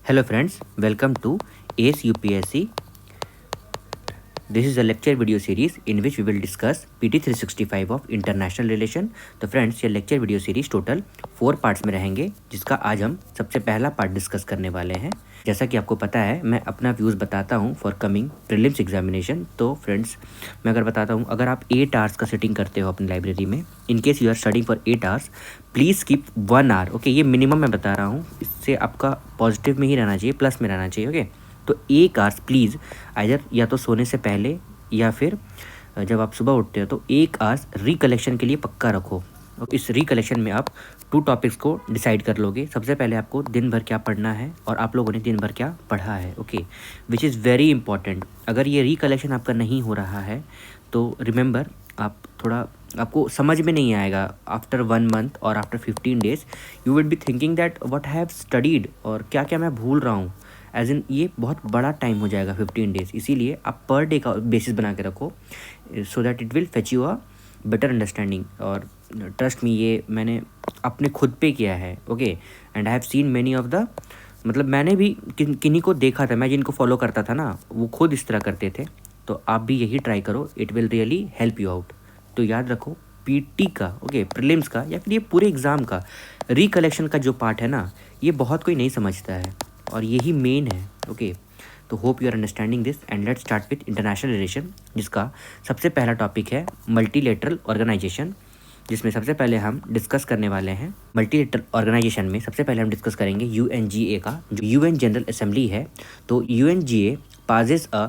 Hello friends, welcome to ACE UPSC. This is a lecture video series in which we will discuss PT 365 of International Relation. तो friends ये lecture video series total 4 parts में रहेंगे, जिसका आज हम सबसे पहला पार्ट डिस्कस करने वाले हैं। जैसा कि आपको पता है, मैं अपना व्यूज़ बताता हूँ फॉर कमिंग प्रीलिम्स एग्जामिनेशन। तो फ्रेंड्स मैं अगर बताता हूँ, अगर आप 8 आवर्स का सिटिंग करते हो अपनी लाइब्रेरी में, in case you are studying for 8 hours, please skip 1 hour. Okay, ये मिनिमम मैं बता रहा हूँ, इससे आपका पॉजिटिव में ही रहना चाहिए, प्लस में रहना चाहिए। ओके, तो 1 आवर्स प्लीज़ आइदर या तो सोने से पहले या फिर जब आप सुबह उठते हो तो 1 आवर्स रिकलेक्शन के लिए पक्का रखो। और इस रिकलेक्शन में आप 2 टॉपिक्स को डिसाइड कर लोगे। सबसे पहले आपको दिन भर क्या पढ़ना है और आप लोगों ने दिन भर क्या पढ़ा है। Okay, which is very important. अगर ये रिकलेक्शन आपका नहीं हो रहा है तो रिमेंबर, आप थोड़ा आपको समझ में नहीं आएगा। आफ्टर 1 मंथ और after 15 days you will be thinking that what I have studied और क्या क्या मैं भूल रहा हूँ। एज इन ये बहुत बड़ा टाइम हो जाएगा 15 डेज। इसीलिए आप पर डे का बेसिस बना के रखो, सो that it will fetch you a better understanding. और ट्रस्ट मी, ये मैंने अपने खुद पे किया है। Okay, and I have seen many of the, मतलब मैंने भी किन्हीं को देखा था, मैं जिनको फॉलो करता था ना, वो खुद इस तरह करते थे। तो आप भी यही ट्राई करो, it will really help you out. तो याद रखो, पीटी का, ओके, प्रीलिम्स का या फिर ये पूरे एग्ज़ाम का रिकलेक्शन का जो पार्ट है ना, ये बहुत कोई नहीं समझता है और यही मेन है। ओके, तो hope you are understanding this and let's start with international relation, जिसका सबसे पहला टॉपिक है मल्टीलेटरल ऑर्गेनाइजेशन, जिसमें सबसे पहले हम डिस्कस करने वाले हैं मल्टीलेटरल ऑर्गेनाइजेशन में। सबसे पहले हम डिस्कस करेंगे यूएनजीए का, जो यूएन जनरल असेंबली है। तो UNGA passes a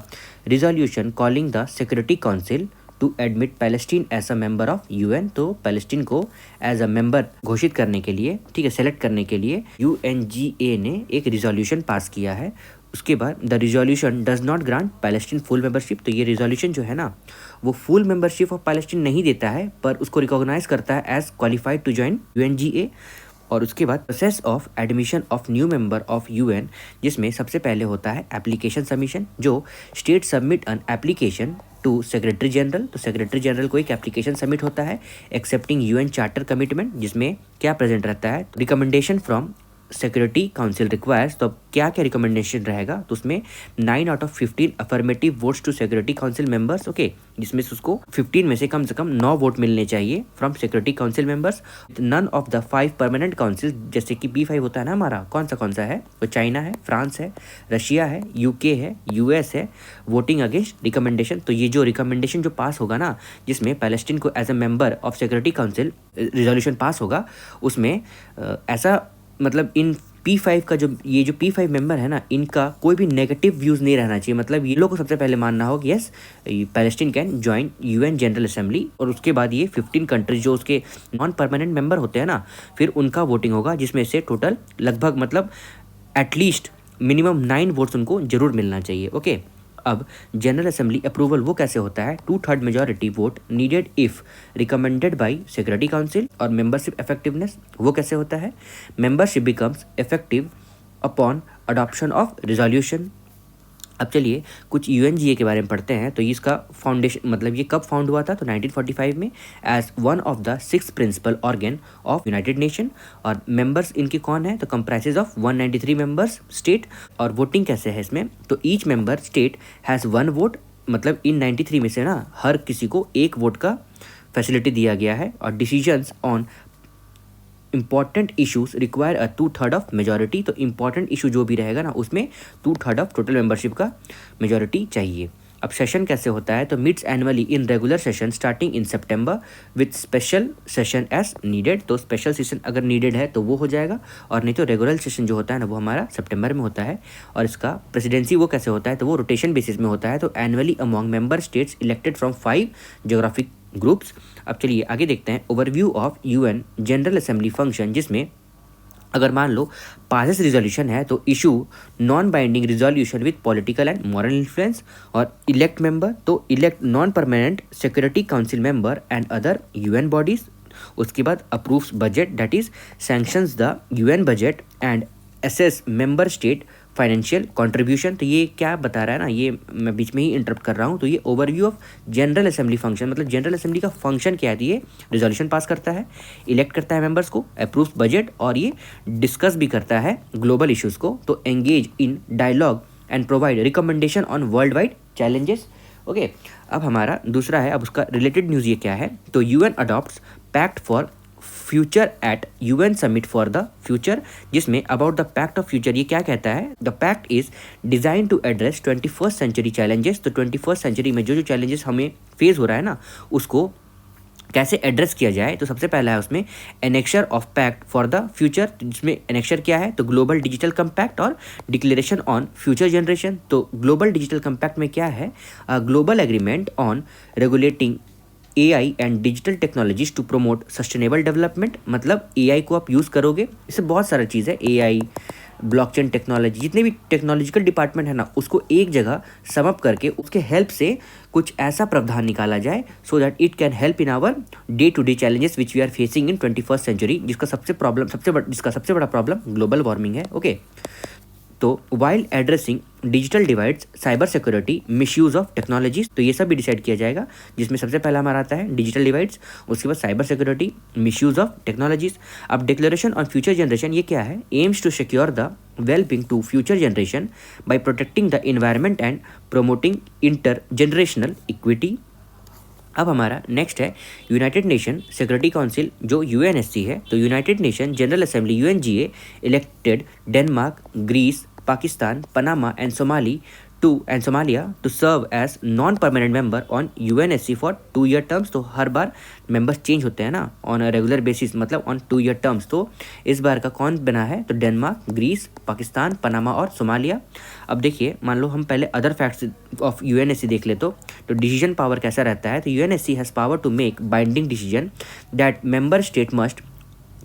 resolution calling the security council to admit Palestine as a member of UN. तो पैलेस्टीन को एज अ मेंबर घोषित करने के लिए, ठीक है, सेलेक्ट करने के लिए यूएनजीए ने एक रिजोल्यूशन पास किया है। उसके बाद the resolution does not grant Palestine full membership. तो ये रिजोल्यूशन जो है ना, वो फुल मेंबरशिप ऑफ पैलेस्टीन नहीं देता है, पर उसको रिकॉग्नाइज करता है as qualified to join UNGA. और उसके बाद process of admission of new member of UN, जिसमें सबसे पहले होता है एप्लीकेशन सबमिशन। जो state submit an application to secretary general, तो सेक्रेटरी जनरल को एक एप्लीकेशन सबमिट होता है एक्सेप्टिंग यूएन चार्टर कमिटमेंट, जिसमें क्या प्रेजेंट रहता है, recommendation from security council requires. तो अब क्या क्या रिकमेंडेशन रहेगा, तो उसमें 9 out of 15 affirmative votes to security council members. Okay, जिसमें से उसको 15 में से कम 9 वोट मिलने चाहिए from security council members. None of the 5 permanent council, जैसे कि P5 होता है ना हमारा, कौन सा है, तो चाइना है, फ्रांस है, रशिया है, यूके है, यूएस है, वोटिंग अगेंस्ट रिकमेंडेशन। तो ये जो रिकमेंडेशन जो पास होगा ना, जिसमें पैलेस्टीन को as a member of security council resolution pass होगा, उसमें ऐसा मतलब इन P5 का जो P5 मेंबर है ना, इनका कोई भी नेगेटिव व्यूज़ नहीं रहना चाहिए। मतलब ये लोग को सबसे पहले मानना हो कि yes, Palestine can join UN general assembly. और उसके बाद ये 15 कंट्रीज जो उसके नॉन परमानेंट मेंबर होते हैं ना, फिर उनका वोटिंग होगा, जिसमें से टोटल लगभग मतलब एटलीस्ट मिनिमम 9 वोट्स उनको जरूर मिलना चाहिए। ओके, अब जनरल असेंबली अप्रूवल वो कैसे होता है, 2/3 majority vote needed if recommended by security council. और मेंबरशिप इफेक्टिवनेस वो कैसे होता है, membership becomes effective upon adoption of resolution. अब चलिए कुछ यूएनजीए के बारे में पढ़ते हैं। तो इसका फाउंडेशन, मतलब ये कब फाउंड हुआ था, तो 1945 में as one of the 6 principal organ of United Nation. और मेंबर्स इनके कौन है, तो कंप्राइजेज ऑफ 193 मेंबर्स स्टेट। और वोटिंग कैसे है इसमें, तो each member state has 1 vote. मतलब इन 93 में से ना हर किसी को 1 वोट का फैसिलिटी दिया गया है। और decisions on important issues require a 2/3 of majority. तो इंपॉर्टेंट इशू जो भी रहेगा ना, उसमें 2/3 ऑफ टोटल मेंबरशिप का मेजॉरिटी चाहिए। अब सेशन कैसे होता है, तो meets annually in regular session starting in September with special session as needed. तो स्पेशल सेशन अगर नीडेड है तो वो हो जाएगा, और नहीं तो रेगुलर सेशन जो होता है ना, वो हमारा सितंबर में होता है। और इसका प्रेसिडेंसी वो कैसे होता है, तो वो रोटेशन बेसिस में होता है। तो annually among member states elected from 5 geographic groups. अब चलिए आगे देखते हैं overview of UN general assembly function, जिसमें अगर मान लो पासेस रिजोल्यूशन है तो issue non binding resolution with political and moral influence. और इलेक्ट मेंबर, तो elect non permanent security council member and other UN bodies. उसके बाद approves budget, that is sanctions the UN budget and assess member state financial contribution. तो ये क्या बता रहा है ना, ये मैं बीच में ही इंटरप्ट कर रहा हूँ। तो ये overview of general assembly function, मतलब जनरल असेंबली का फंक्शन क्या है। तो ये रिजोल्यूशन पास करता है, इलेक्ट करता है मेंबर्स को, अप्रूव बजट, और ये डिस्कस भी करता है ग्लोबल इश्यूज़ को। तो engage in dialogue and provide recommendation on world wide challenges. Okay, अब हमारा दूसरा है, अब उसका रिलेटेड न्यूज़ ये क्या है। तो UN adopts pact for future at UN summit for the future, जिसमें about the pact of future ये क्या कहता है। The pact is design to address 21st century challenges. तो 21st सेंचुरी में जो जो चैलेंजेस हमें फेस हो रहा है ना, उसको कैसे एड्रेस किया जाए। तो सबसे पहला है उसमें annexure of pact for the future, जिसमें एनेक्शर क्या है, तो ग्लोबल डिजिटल कंपैक्ट और डिक्लेरेशन ऑन फ्यूचर जनरेशन। तो ग्लोबल डिजिटल कंपैक्ट में क्या है, global agreement on regulating AI and digital technologies to promote sustainable development. मतलब एआई को आप यूज़ करोगे, इससे बहुत सारा चीज़ है, एआई, ब्लॉकचेन टेक्नोलॉजी, जितने भी टेक्नोलॉजिकल डिपार्टमेंट है ना, उसको एक जगह समअप करके उसके हेल्प से कुछ ऐसा प्रावधान निकाला जाए so that it can help in our day to day challenges which we are facing in 21st century, जिसका सबसे बड़ा प्रॉब्लम ग्लोबल वार्मिंग है। ओके, तो while addressing digital divides, cyber security, misuse of technologies, तो ये सब भी decide किया जाएगा, जिसमें सबसे पहला हमारा आता है डिजिटल डिवाइड्स, उसके बाद cyber security, misuse of technologies. अब डिक्लेरेशन ऑन फ्यूचर जनरेशन ये क्या है, aims to secure the wellbeing to future generation by protecting the environment and promoting inter generational equity. अब हमारा नेक्स्ट है यूनाइटेड नेशन सिक्योरिटी काउंसिल, जो UNSC है। तो United Nation general assembly UNGA elected Denmark, Greece, Pakistan, Panama and Somalia to serve as non permanent member on UNSC for 2 year terms. तो हर बार members change होते हैं ना ऑन अ रेगुलर बेसिस, मतलब on 2 year terms. तो इस बार का कौन बना है, तो डेनमार्क, ग्रीस, पाकिस्तान, पनामा और सोमालिया। अब देखिए, मान लो हम पहले अदर फैक्ट्स ऑफ यूएनएससी देख ले तो डिसीजन पावर कैसा रहता है। तो UNSC has power to make binding decision that member state must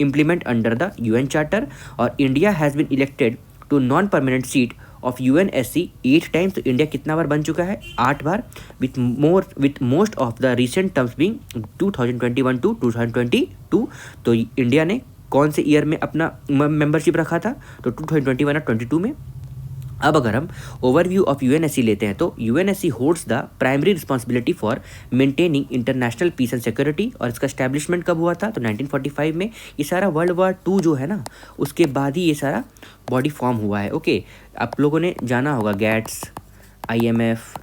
implement under the UN Charter, और India has been elected to non permanent seat of UNSC 8 times. तो India कितना बार बन चुका है, 8 बार, with most of the recent terms being 2021 to 2022। तो India ने कौन से ईयर में अपना मेंबरशिप रखा था, तो 2021 और 22 में। अब अगर हम ओवरव्यू ऑफ यूएनएससी लेते हैं, तो UNSC holds the primary responsibility for maintaining international peace and security. और इसका एस्टैब्लिशमेंट कब हुआ था, तो 1945 में। ये सारा वर्ल्ड वॉर 2 जो है ना, उसके बाद ही ये सारा बॉडी फॉर्म हुआ है। ओके, आप लोगों ने जाना होगा gets, IMF,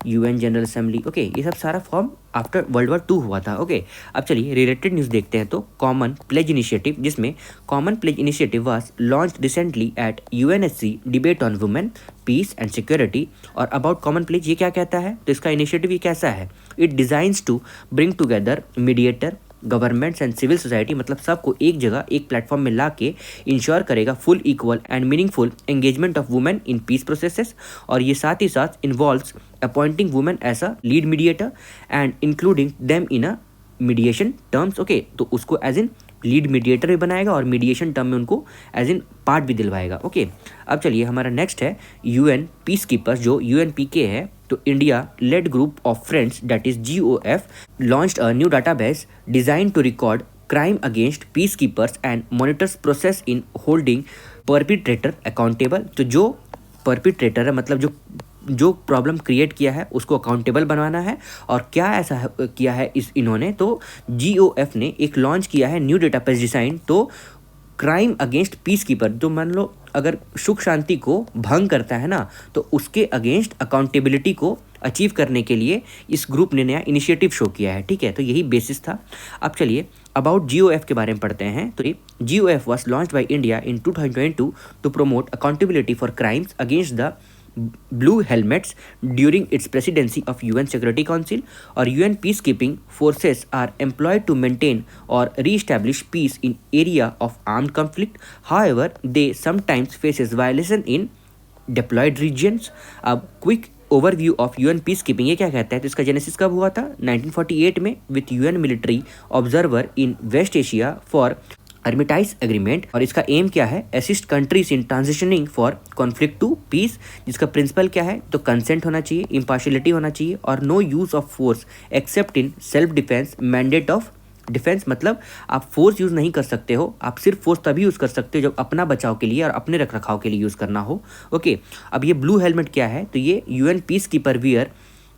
UN general assembly. Okay, ये सब सारा फॉर्म आफ्टर वर्ल्ड वॉर 2 हुआ था। ओके, अब चलिए रिलेटेड न्यूज़ देखते हैं। तो कॉमन प्लेज इनिशिएटिव, जिसमें common pledge initiative was launched recently at UNSC debate on women, peace and security. और अबाउट कॉमन प्लेज ये क्या कहता है, तो इसका इनिशिएटिव ये कैसा है, it designs to bring together mediator, governments and civil society, मतलब सबको एक जगह एक प्लेटफॉर्म में ला के इंश्योर करेगा full equal and meaningful engagement of women in peace processes. और ये साथ ही साथ involves appointing women as a lead mediator and including them in a mediation terms. Okay, तो उसको एज इन लीड मीडिएटर भी बनाएगा और मीडिएशन टर्म में उनको एज इन पार्ट भी दिलवाएगा। ओके, अब चलिए हमारा नेक्स्ट है UN पीस कीपर्स, जो UNPK है। तो India led group of friends, that is GOF, launched a new database design to record crime against peace keepers and monitors process in holding perpetrator accountable. तो जो perpetrator है, मतलब जो problem create किया है उसको अकाउंटेबल बनवाना है। और क्या ऐसा किया है इन्होंने, तो GOF ने एक लॉन्च किया है न्यू डेटाबेस डिज़ाइन। तो क्राइम अगेंस्ट पीस कीपर, जो मान लो अगर सुख शांति को भंग करता है ना, तो उसके अगेंस्ट अकाउंटेबिलिटी को अचीव करने के लिए इस ग्रुप ने नया इनिशिएटिव शो किया है। ठीक है, तो यही बेसिस था। अब चलिए अबाउट GOF के बारे में पढ़ते हैं। तो GOF was launched by India in 2022 to promote accountability for crimes against the blue helmets during its presidency of UN Security Council, or UN peacekeeping forces are employed to maintain or re-establish peace in area of armed conflict. However, they sometimes faces violation in deployed regions. अब quick overview of UN peacekeeping ये क्या कहता है, तो इसका genesis कब हुआ था, 1948 में, with UN military observer in west Asia for armistice agreement. और इसका एम क्या है, assist countries in transitioning for conflict to peace, जिसका प्रिंसिपल क्या है, तो कंसेंट होना चाहिए, इम्पार्शियलिटी होना चाहिए, और no use of force except in self defence, mandate of defence मतलब आप फोर्स यूज़ नहीं कर सकते हो, आप सिर्फ फोर्स तभी यूज़ कर सकते हो जब अपना बचाव के लिए और अपने रख रखाव के लिए यूज़ करना हो। ओके, अब ये ब्लू हेलमेट क्या है, तो ये UN peace keeper wear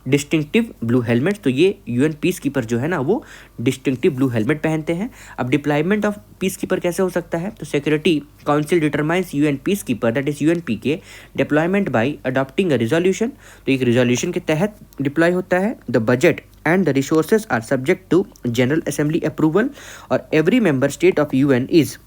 distinctive blue helmet. तो ये यूएन पीस कीपर जो है ना वो डिस्टिंक्टिव ब्लू हेलमेट पहनते हैं। अब डिप्लॉयमेंट ऑफ पीस कीपर कैसे हो सकता है, तो security council determines UN peace keeper that is UNP K deployment by adopting a resolution. तो एक रिजोल्यूशन के तहत डिप्लॉय होता है। The budget and the resources are subject to General Assembly approval, or every member state of UN is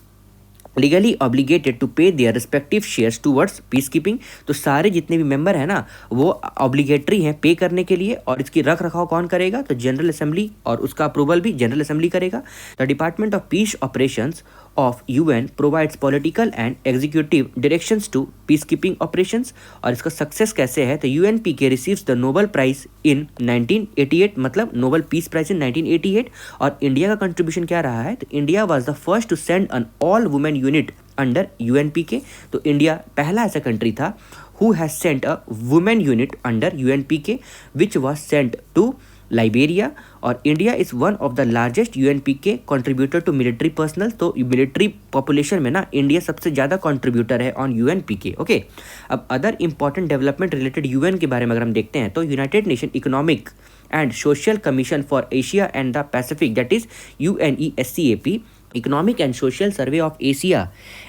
legally obligated to pay their respective shares towards peace keeping. तो सारे जितने भी मेंबर हैं ना वो ऑब्लिगेटरी हैं पे करने के लिए, और इसकी रख रखाव कौन करेगा, तो जनरल असेंबली, और उसका अप्रूवल भी जनरल असेंबली करेगा। The department of peace operations of UN provides political and executive directions to peace keeping operations. और इसका सक्सेस कैसे है, तो UNPK receives the Nobel prize in 1988, मतलब नोबल पीस प्राइज इन 1988। और India का contribution क्या रहा है, तो India was the first to send an all women unit under UNP K. तो इंडिया पहला ऐसा कंट्री था who has sent a women unit under UNP K which was sent to Liberia. और India is one of the largest UNP K contributor to military personnel. तो military population में ना India सबसे ज़्यादा contributor है on UNP K. Okay, अब other important development related UN के बारे में अगर हम देखते हैं तो United nation economic and social commission for Asia and the Pacific that is UNESCAP Economic and Social Survey of Asia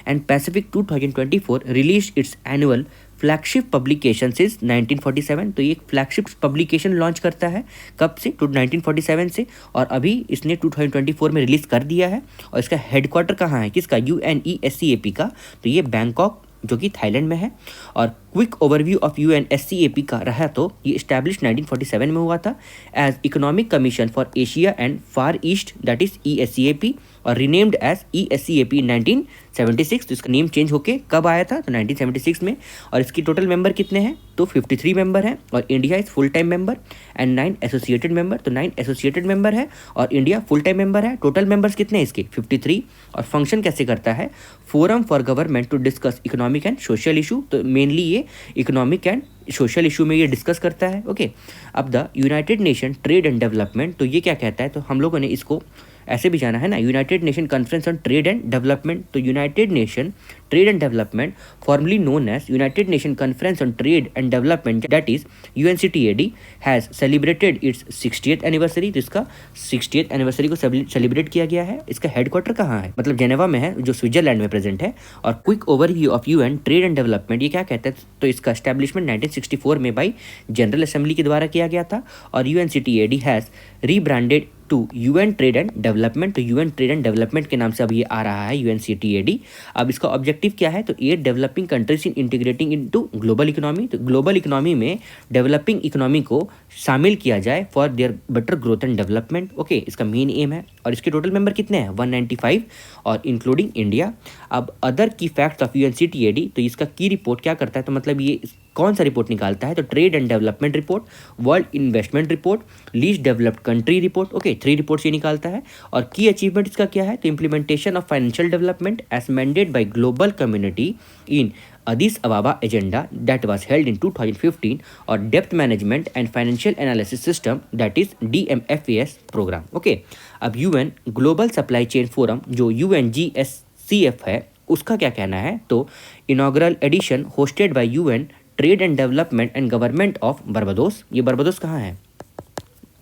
and Pacific 2024 released its annual flagship publication since 1947। तो ये एक फ्लैगशिप पब्लिकेशन लॉन्च करता है कब से, to 1947 से, और अभी इसने 2024 में रिलीज़ कर दिया है। और इसका हेडक्वार्टर कहाँ है, किसका, UNESCAP का। तो ये बैंकॉक जो कि थाईलैंड में है। और क्विक ओवरव्यू ऑफ UNSCAP का रहा तो ये इस्टेब्लिश 1947 में हुआ था as economic commission for Asia and far east that is ESCAP, और रीनेम्ड एज ESCAP इन 1976। तो इसका नेम चेंज होके कब आया था, तो 1976 में। और इसकी टोटल मेंबर कितने हैं, तो 53 मेंबर हैं, और India is full time member and 9 associated member. तो 9 एसोसिएटेड मेंबर है और इंडिया फुल टाइम मेंबर है। टोटल मेंबर्स कितने हैं इसके, 53। और फंक्शन कैसे करता है, forum for government to discuss economic and social issue. तो मेनली ये इकोनॉमिक एंड सोशल इशू में ये डिस्कस करता है। ओके, अब the United nation trade and development, तो ये क्या कहता है, तो हम लोगों ने इसको ऐसे भी जाना है ना, United Nation Conference on Trade and development. तो United nation trade and Development formally known as United Nation Conference on Trade and Development that is UNCTAD has celebrated its 60th anniversary. तो इसका 60th एनिवर्सरी को celebrate किया गया है। इसका headquarter कहाँ है, मतलब जेनेवा में है, जो स्विट्जरलैंड में प्रेजेंट है। और quick overview of UN trade and development ये क्या कहता है, तो इसका एस्टेब्लिशमेंट 1964 में बाई जनरल असेंबली के द्वारा किया गया था। और UNCTAD has rebranded to UN trade and development. तो UN ट्रेड एंड डेवलपमेंट के नाम से अब ये आ रहा है UNCTAD। अब इसका ऑब्जेक्टिव क्या है, तो aid developing countries in integrating into global economy. तो ग्लोबल इकोनॉमी में डेवलपिंग इकोनॉमी को शामिल किया जाए for their better growth and development. Okay, इसका मेन एम है। और इसके टोटल मेंबर कितने हैं, 195, और इंक्लूडिंग इंडिया। अब other key facts of UNCTAD, तो इसका की रिपोर्ट क्या करता है, तो मतलब ये कौन सा रिपोर्ट निकालता है, तो trade and development report, world investment report, least developed country report. Okay, 3 reports ये निकालता है। और की अचीवमेंट इसका क्या है, तो implementation of financial development as mandate by global community in Addis Ababa agenda that was held in 2015, और डेप्थ management and financial analysis system that is DMFAS programme. Okay, अब UN global supply chain forum जो UNGSCF है उसका क्या कहना है, तो inaugural edition hosted by UN trade and development and government of Barbados. ये बर्बाडोस कहाँ है,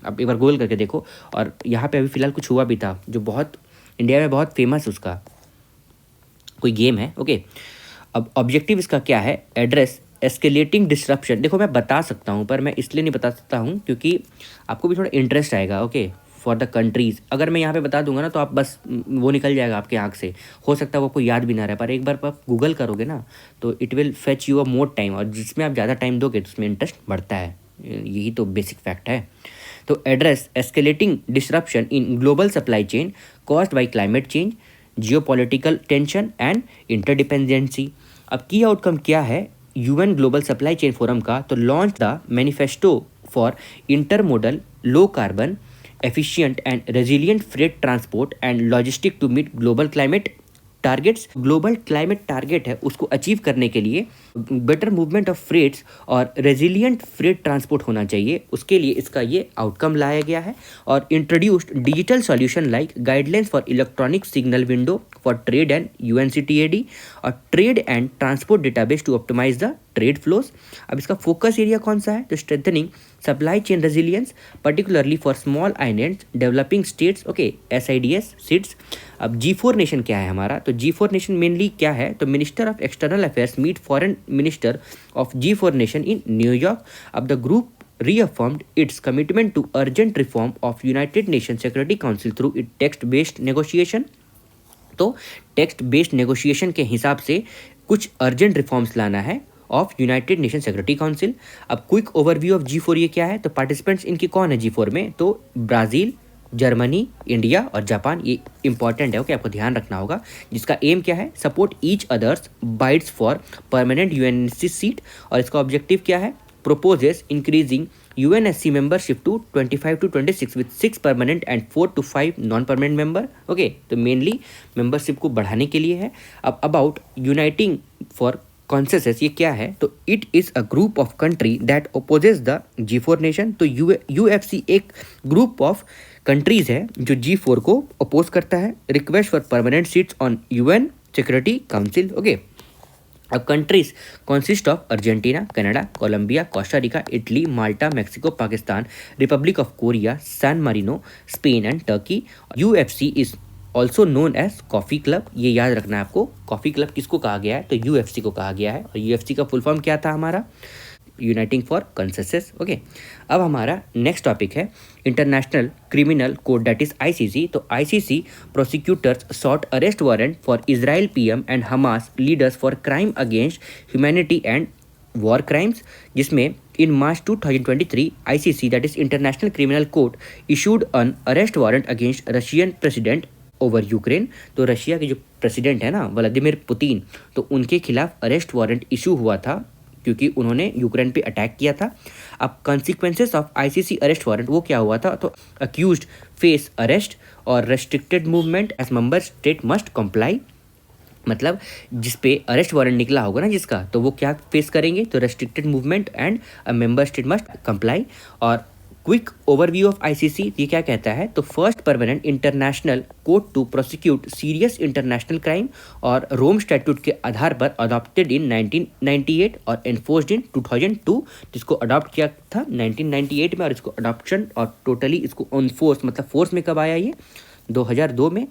अब एक बार गूगल करके देखो। और यहाँ पे अभी फिलहाल कुछ हुआ भी था जो बहुत इंडिया में बहुत फेमस उसका कोई गेम है। ओके, अब ऑब्जेक्टिव इसका क्या है, एड्रेस एस्केलेटिंग डिस्ट्रप्शन। देखो मैं बता सकता हूँ पर मैं इसलिए नहीं बता सकता हूँ क्योंकि आपको भी थोड़ा इंटरेस्ट आएगा। ओके, फॉर द कंट्रीज़ अगर मैं यहाँ पे बता दूंगा ना तो आप बस वो निकल जाएगा आपके आँख से, हो सकता है वो आपको याद भी ना रहे, पर एक बार आप गूगल करोगे ना तो it will fetch you a more time, और जिसमें आप ज़्यादा टाइम दोगे तो उसमें इंटरेस्ट बढ़ता है। यही तो बेसिक फैक्ट है। तो address escalating disruption in global supply chain caused by climate change, geopolitical tension and interdependency. अब की आउटकम क्या है UN global supply chain forum का, तो launch the manifesto for intermodal low carbon efficient and resilient freight transport and logistic to meet global climate targets global climate target है उसको achieve करने के लिए बेटर मूवमेंट ऑफ फ्रेट्स और resilient freight transport होना चाहिए, उसके लिए इसका ये आउटकम लाया गया है। और introduced digital solution like guidelines for electronic signal window for trade and UNCTAD और trade and transport database to optimise the trade flows. अब इसका फोकस एरिया कौन सा है? तो strengthening supply chain resilience particularly for small islands developing states, okay, SIDS SIDS. अब G4 nation क्या है हमारा? तो G4 नेशन मेनली क्या है? तो minister of external affairs meet foreign minister of G4 nation in New York. अब the group reaffirmed its commitment to urgent reform of United Nations Security Council through its text-based negotiation। तो text based negotiation के हिसाब से कुछ urgent reforms लाना है of United Nation security council. अब quick overview of G4 ये क्या है? तो पार्टिसिपेंट्स इनकी कौन है G4 में? तो ब्राज़ील, जर्मनी, इंडिया और जापान, ये इंपॉर्टेंट है, ओके, आपको ध्यान रखना होगा। जिसका एम क्या है? Support each others bytes for permanent UNSC seat. और इसका ऑब्जेक्टिव क्या है? proposes increasing UNSC membership to 25 to 26 with 6 permanent and 4 to 5 non-permanent member। Okay, तो मेनली मेंबरशिप को बढ़ाने के लिए है। अब अबाउट यूनाइटिंग फॉर कॉन्सेंसस ये क्या है? तो it is a group of country that opposes the G4 nation. तो UFC एक ग्रुप ऑफ कंट्रीज है जो G4 को अपोज करता है। Request for permanent seats on UN security council. Okay, अब countries consist of Argentina, Canada, Colombia, Costa Rica, Italy, Malta, Mexico, Pakistan, republic of Korea, San Marino, Spain and Turkey. UFC is also known as Coffee Club. ये याद रखना है आपको, coffee club किसको कहा गया है? तो UFC को कहा गया है। और UFC का फुल फॉर्म क्या था हमारा? Uniting for consensus. ओके, अब हमारा नेक्स्ट टॉपिक है international criminal code that is ICC। तो ICC prosecutors sought arrest warrant for Israel PM and Hamas leaders for crime against humanity and war crimes, जिसमें in March 2023 ICC that is international criminal court issued an arrest warrant against Russian president over Ukraine. तो Russia के जो president है ना Vladimir Putin, तो उनके खिलाफ arrest warrant issue हुआ था क्योंकि उन्होंने यूक्रेन पे अटैक किया था। अब consequences of ICC arrest warrant वो क्या हुआ था? तो अक्यूज्ड फेस अरेस्ट और restricted movement as member state must comply. मतलब जिस पे अरेस्ट वारंट निकला होगा ना जिसका, तो वो क्या फेस करेंगे? तो restricted movement and a member state must comply. और क्विक ओवरव्यू ऑफ ICC ये क्या कहता है? तो first permanent international court to prosecute serious international crime और रोम स्टैट्यूट के आधार पर अडॉप्टेड इन 1998 और एनफोर्स्ड इन 2002। जिसको अडॉप्ट किया था 1998 में और इसको अडॉप्शन और टोटली इसको ऑनफोर्स मतलब फोर्स में कब आया? ये 2002 में।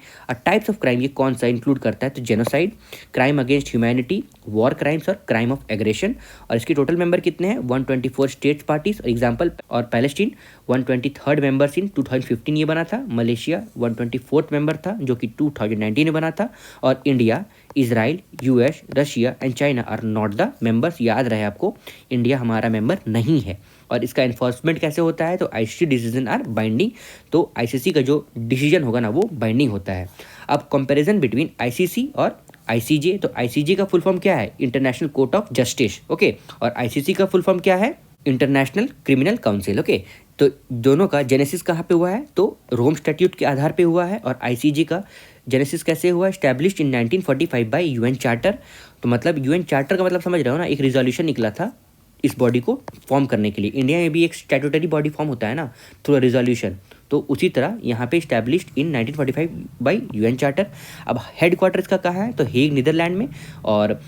टाइप्स ऑफ क्राइम ये कौन सा इंक्लूड करता है? तो genocide, crime against humanity, war crimes और क्राइम ऑफ एग्रेशन। और इसके टोटल मेंबर कितने हैं? 124 स्टेट्स पार्टीज एग्जाम्पल। और पैलेस्टीन 123rd मेंबर्स इन 2015 ये बना था। मलेशिया 124th मेंबर था जो कि 2019 में बना था। और India, Israel, US, Russia and China are not the members. याद रहे आपको, इंडिया हमारा मेंबर नहीं है। और इसका इन्फोर्समेंट कैसे होता है? तो ICC डिसीजन आर बाइंडिंग। तो ICC का जो डिसीजन होगा ना वो बाइंडिंग होता है। अब कंपैरिजन बिटवीन ICC और ICJ। तो ICJ का फुल फॉर्म क्या है? International court of justice. Okay, और ICC का फुल फॉर्म क्या है? International criminal council. ओके, तो दोनों का जेनेसिस कहाँ पे हुआ है? तो रोम स्टैट्यूट के आधार पे हुआ है। और ICJ का जेनेसिस कैसे हुआ? Established in 1945 by UN charter. तो मतलब UN चार्टर का मतलब समझ रहे हो ना, एक रिजोल्यूशन निकला था इस बॉडी को फॉर्म करने के लिए। इंडिया में भी एक स्टैट्यूटरी बॉडी फॉर्म होता है ना थ्रू रिजोल्यूशन, तो उसी तरह यहाँ पे established in 1945 by UN charter. अब हेड क्वार्टर इसका कहाँ है? तो हेग नीदरलैंड में। और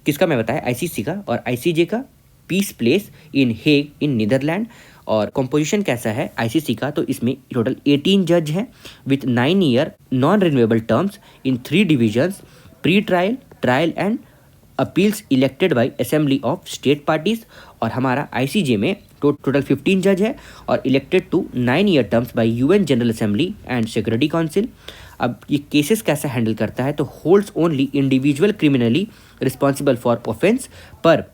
किसका मैं बताया? ICC का। और ICJ का peace palace in Hague in Netherland. और कंपोजिशन कैसा है ICC का? तो इसमें टोटल 18 जज हैं with 9 year non renewable terms in 3 divisions, pre trial, trial and appeals elected by assembly of state parties. और हमारा ICJ में टोटल 15 जज है और elected to 9 year terms by UN general assembly and security council. अब ये cases कैसे handle करता है? तो holds only individual criminally responsible for offence पर,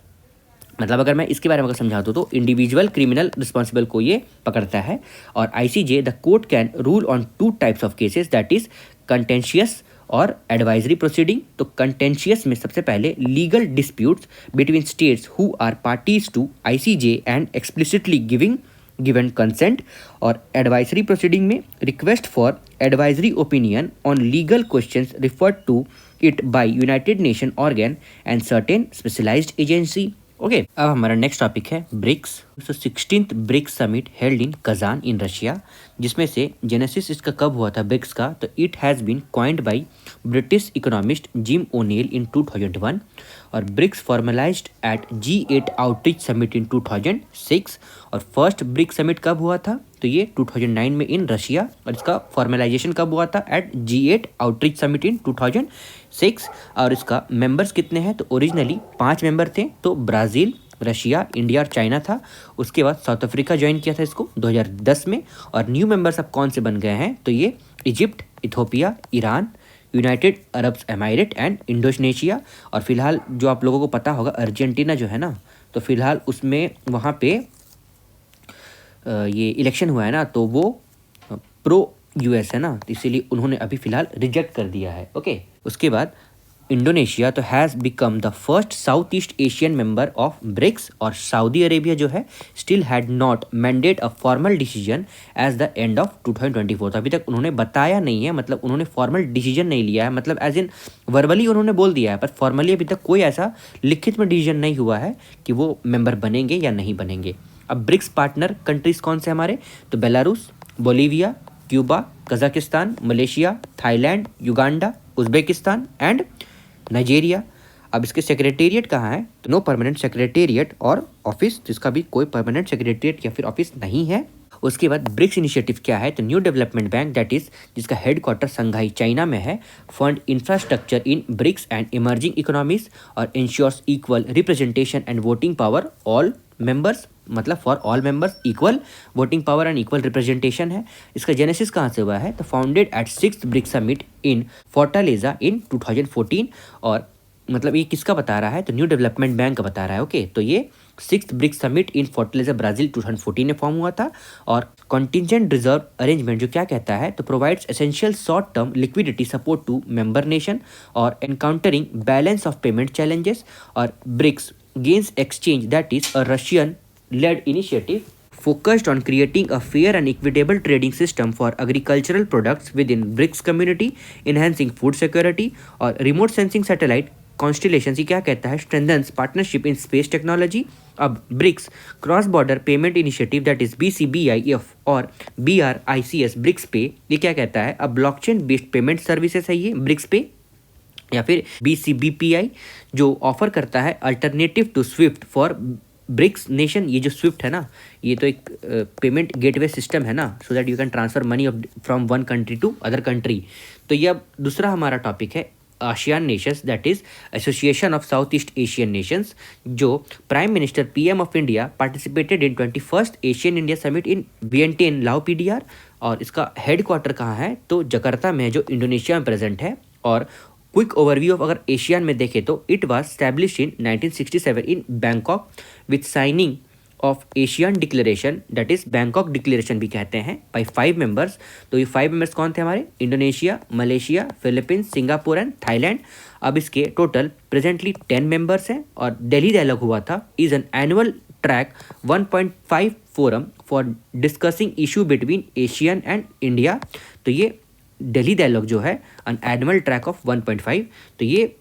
मतलब अगर मैं इसके बारे में अगर समझा दूँ तो इंडिविजुअल क्रिमिनल रिस्पॉन्सिबल को ये पकड़ता है। और ICJ the court can rule on 2 types of cases that is contentious और एडवाइजरी प्रोसीडिंग। तो कंटेंशियस में सबसे पहले legal disputes between states who are parties to ICJ and explicitly given consent. और एडवाइजरी प्रोसीडिंग में request for advisory opinion on legal questions referred to it by United Nation organ and certain specialized agency. Okay अब हमारा next topic है BRICS. 16th BRICS summit held in Kazan in Russia, जिसमें से genesis इसका कब हुआ था BRICS का, तो it has been coined by British economist Jim O'Neill in 2001 और BRICS formalised at G8 outreach summit in 2006। और फर्स्ट ब्रिक्स समिट कब हुआ था, तो ये 2009 में इन रशिया, और इसका फॉर्मलाइजेशन कब हुआ था eight G8 outreach summit in 2006। और इसका मेंबर्स कितने हैं, तो ओरिजिनली 5 मेंबर थे, तो ब्राज़ील, रशिया, इंडिया और चाइना था। उसके बाद साउथ अफ्रीका ज्वाइन किया था इसको 2010 में। और न्यू मेंबर्स अब कौन से बन गए हैं, तो ये Egypt, Ethiopia, Iran, United Arab emirate and Indonesia. और फिलहाल जो आप लोगों को पता होगा अर्जेंटीना जो है ना, तो फिलहाल उसमें वहाँ पे ये इलेक्शन हुआ है ना, तो वो प्रो यूएस है ना, तो इसीलिए उन्होंने अभी फिलहाल रिजेक्ट कर दिया है। ओके उसके बाद इंडोनेशिया तो has become the first south east Asian member of BRICS. और सऊदी अरेबिया जो है still had not mandate a formal decision as the end of 2024। अभी तक उन्होंने बताया नहीं है, मतलब उन्होंने फॉर्मल डिसीजन नहीं लिया है, मतलब एज इन वर्बली उन्होंने बोल दिया है, पर फॉर्मली अभी तक कोई ऐसा लिखित में डिसीजन नहीं हुआ है कि वो मेंबर बनेंगे या नहीं बनेंगे। अब ब्रिक्स पार्टनर कंट्रीज कौन से हमारे, तो Belarus, Bolivia, Cuba, Kazakhstan, Malaysia, Thailand, Uganda, Uzbekistan and Nigeria. अब इसके सेक्रेटेरिएट कहाँ है, तो नो परमानेंट सेक्रेटेरिएट और ऑफिस, जिसका भी कोई परमानेंट सेक्रेटेरिएट या फिर ऑफिस नहीं है। उसके बाद ब्रिक्स इनिशिएटिव क्या है, तो new development bank that is जिसका हेडक्वार्टर संघाई चाइना में है, fund infrastructure in BRICS and emerging economies और ensures equal representation and voting power all members, मतलब for all members equal voting power and equal representation है। इसका genesis कहाँ से हुआ है, तो founded at 6th BRICS summit in Fortaleza in 2014। और मतलब ये किसका बता रहा है, तो न्यू डेवलपमेंट बैंक का बता रहा है। ओके तो ये 6th BRICS summit in Fortaleza Brazil 2014 में फॉर्म हुआ था। और कॉन्टिजेंट रिजर्व अरेंजमेंट जो क्या कहता है, तो provides essential short term liquidity support to member nation और encountering balance of payment challenges. और BRICS grains exchange that is a Russian led initiative focused on creating a fair and equitable trading system for agricultural products within BRICS community, enhancing food security। और remote sensing satellite constellations ये क्या कहता है, strengthens partnership in space technology। अब BRICS cross border payment initiative that is BCBIF और BRICS BRICS पे ये क्या कहता है, अब ब्लॉकचेन बेस्ड पेमेंट सर्विसेज है ये ब्रिक्स पे, या फिर BCBPI जो ऑफर करता है alternative to SWIFT for BRICS nation. ये जो स्विफ्ट है ना, ये तो एक पेमेंट गेटवे सिस्टम है ना, so that you can transfer money from one country to other country. तो ये अब दूसरा हमारा टॉपिक है ASEAN nations that is association of south east Asian nations, जो prime minister PM of India participated in 21st Asian India summit in Vientiane Lao PDR। और इसका headquarter कहाँ है, तो जकार्ता में, जो इंडोनेशिया में प्रेजेंट है। और क्विक ओवरव्यू ऑफ अगर एशियन में देखें तो it was establish in 1967 in Bangkok with signing off Asian declaration that is Bangkok declaration भी कहते हैं बाई 5 मेंबर्स। तो ये 5 मेंबर्स कौन थे हमारे, Indonesia, Malaysia, Philippines, Singapore and Thailand. अब इसके टोटल प्रेजेंटली 10 मेंबर्स हैं। और दिल्ली डायलॉग हुआ था is an annual track 1.5 forum for discussing issue between Asian and India. तो ये दिल्ली डायलॉग जो है एन एनुअल ट्रैक ऑफ 1.5, तो ये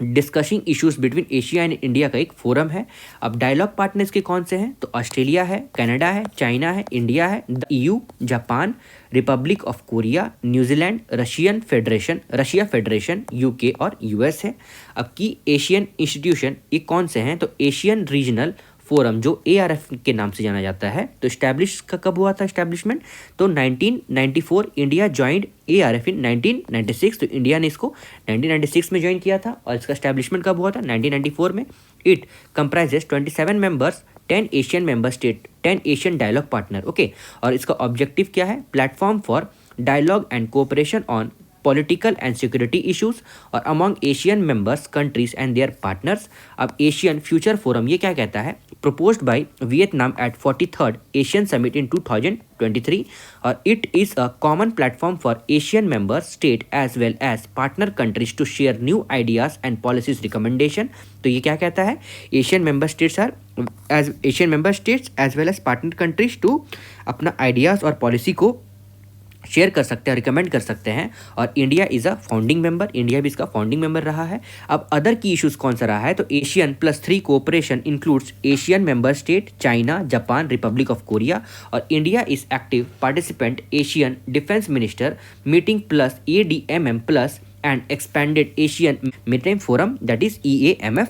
discussing issues between Asia and India का एक फोरम है। अब डायलॉग पार्टनर्स के कौन से हैं, तो ऑस्ट्रेलिया है, कनाडा है, चाइना है, इंडिया है, EU, Japan, republic of Korea, New Zealand, Russia federation, UK और US है। अब की एशियन इंस्टीट्यूशन ये कौन से हैं, तो एशियन रीजनल फोरम जो ARF के नाम से जाना जाता है। तो स्टैब्लिश का कब हुआ था स्टैब्लिशमेंट, तो 1994 इंडिया ज्वाइंड ARF इन 1996। तो इंडिया ने इसको 1996 में ज्वाइन किया था। और इसका स्टैब्लिशमेंट कब हुआ था, 1994 में। It comprises 27 members, 10 Asian member state, 10 Asian dialogue partner. Okay और इसका ऑब्जेक्टिव क्या है, platform for dialogue and cooperation on political and security issues और among Asian members countries and their partners. अब एशियन फ्यूचर फोरम ये क्या कहता है, proposed by Vietnam at 43rd Asian Summit in 2023 और it is a common platform for Asian member state as well as partner countries to share new ideas and policies recommendation। तो ये क्या कहता है, Asian member states as well as partner countries to अपना ideas और policy को share कर सकते हैं, रिकमेंड कर सकते हैं। और India is a founding member, India भी इसका फाउंडिंग मेंबर रहा है। अब अदर की इश्यूज़ कौन सा रहा है, तो Asian +3 cooperation includes Asian member state, China, Japan, republic of Korea. और India is active participant Asian defence minister meeting plus ADMM plus and expanded Asian maritime forum, that is EAMF।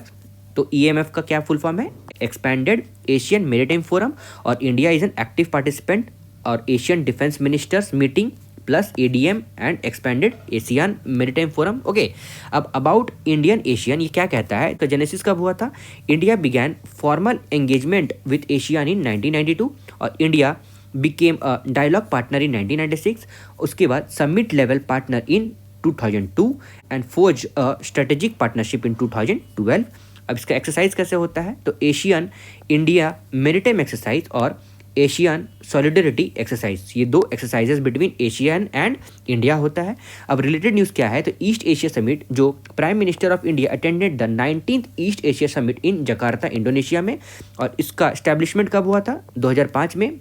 तो EAMF का क्या full form है, expanded Asian maritime forum. और India is an active participant और Asian defence ministers meeting plus ADM and expanded Asian maritime forum. Okay, अब about Indian Asian ये क्या कहता है, तो जेनेसिस कब हुआ था, India began formal engagement with Asian in 1992 और India became a dialogue partner in 1996। उसके बाद summit level partner in 2002 and forge a strategic partnership in 2012। अब इसका एक्सरसाइज कैसे होता है, तो एशियन इंडिया मेरीटाइम एक्सरसाइज और एशियन सॉलिडरिटी एक्सरसाइज, ये दो exercises between Asian and India होता है। अब रिलेटेड न्यूज़ क्या है, तो ईस्ट एशिया समिट, जो prime minister of India attended the 19th east Asia summit in Jakarta Indonesia में। और इसका एस्टैब्लिशमेंट कब हुआ था, 2005 में।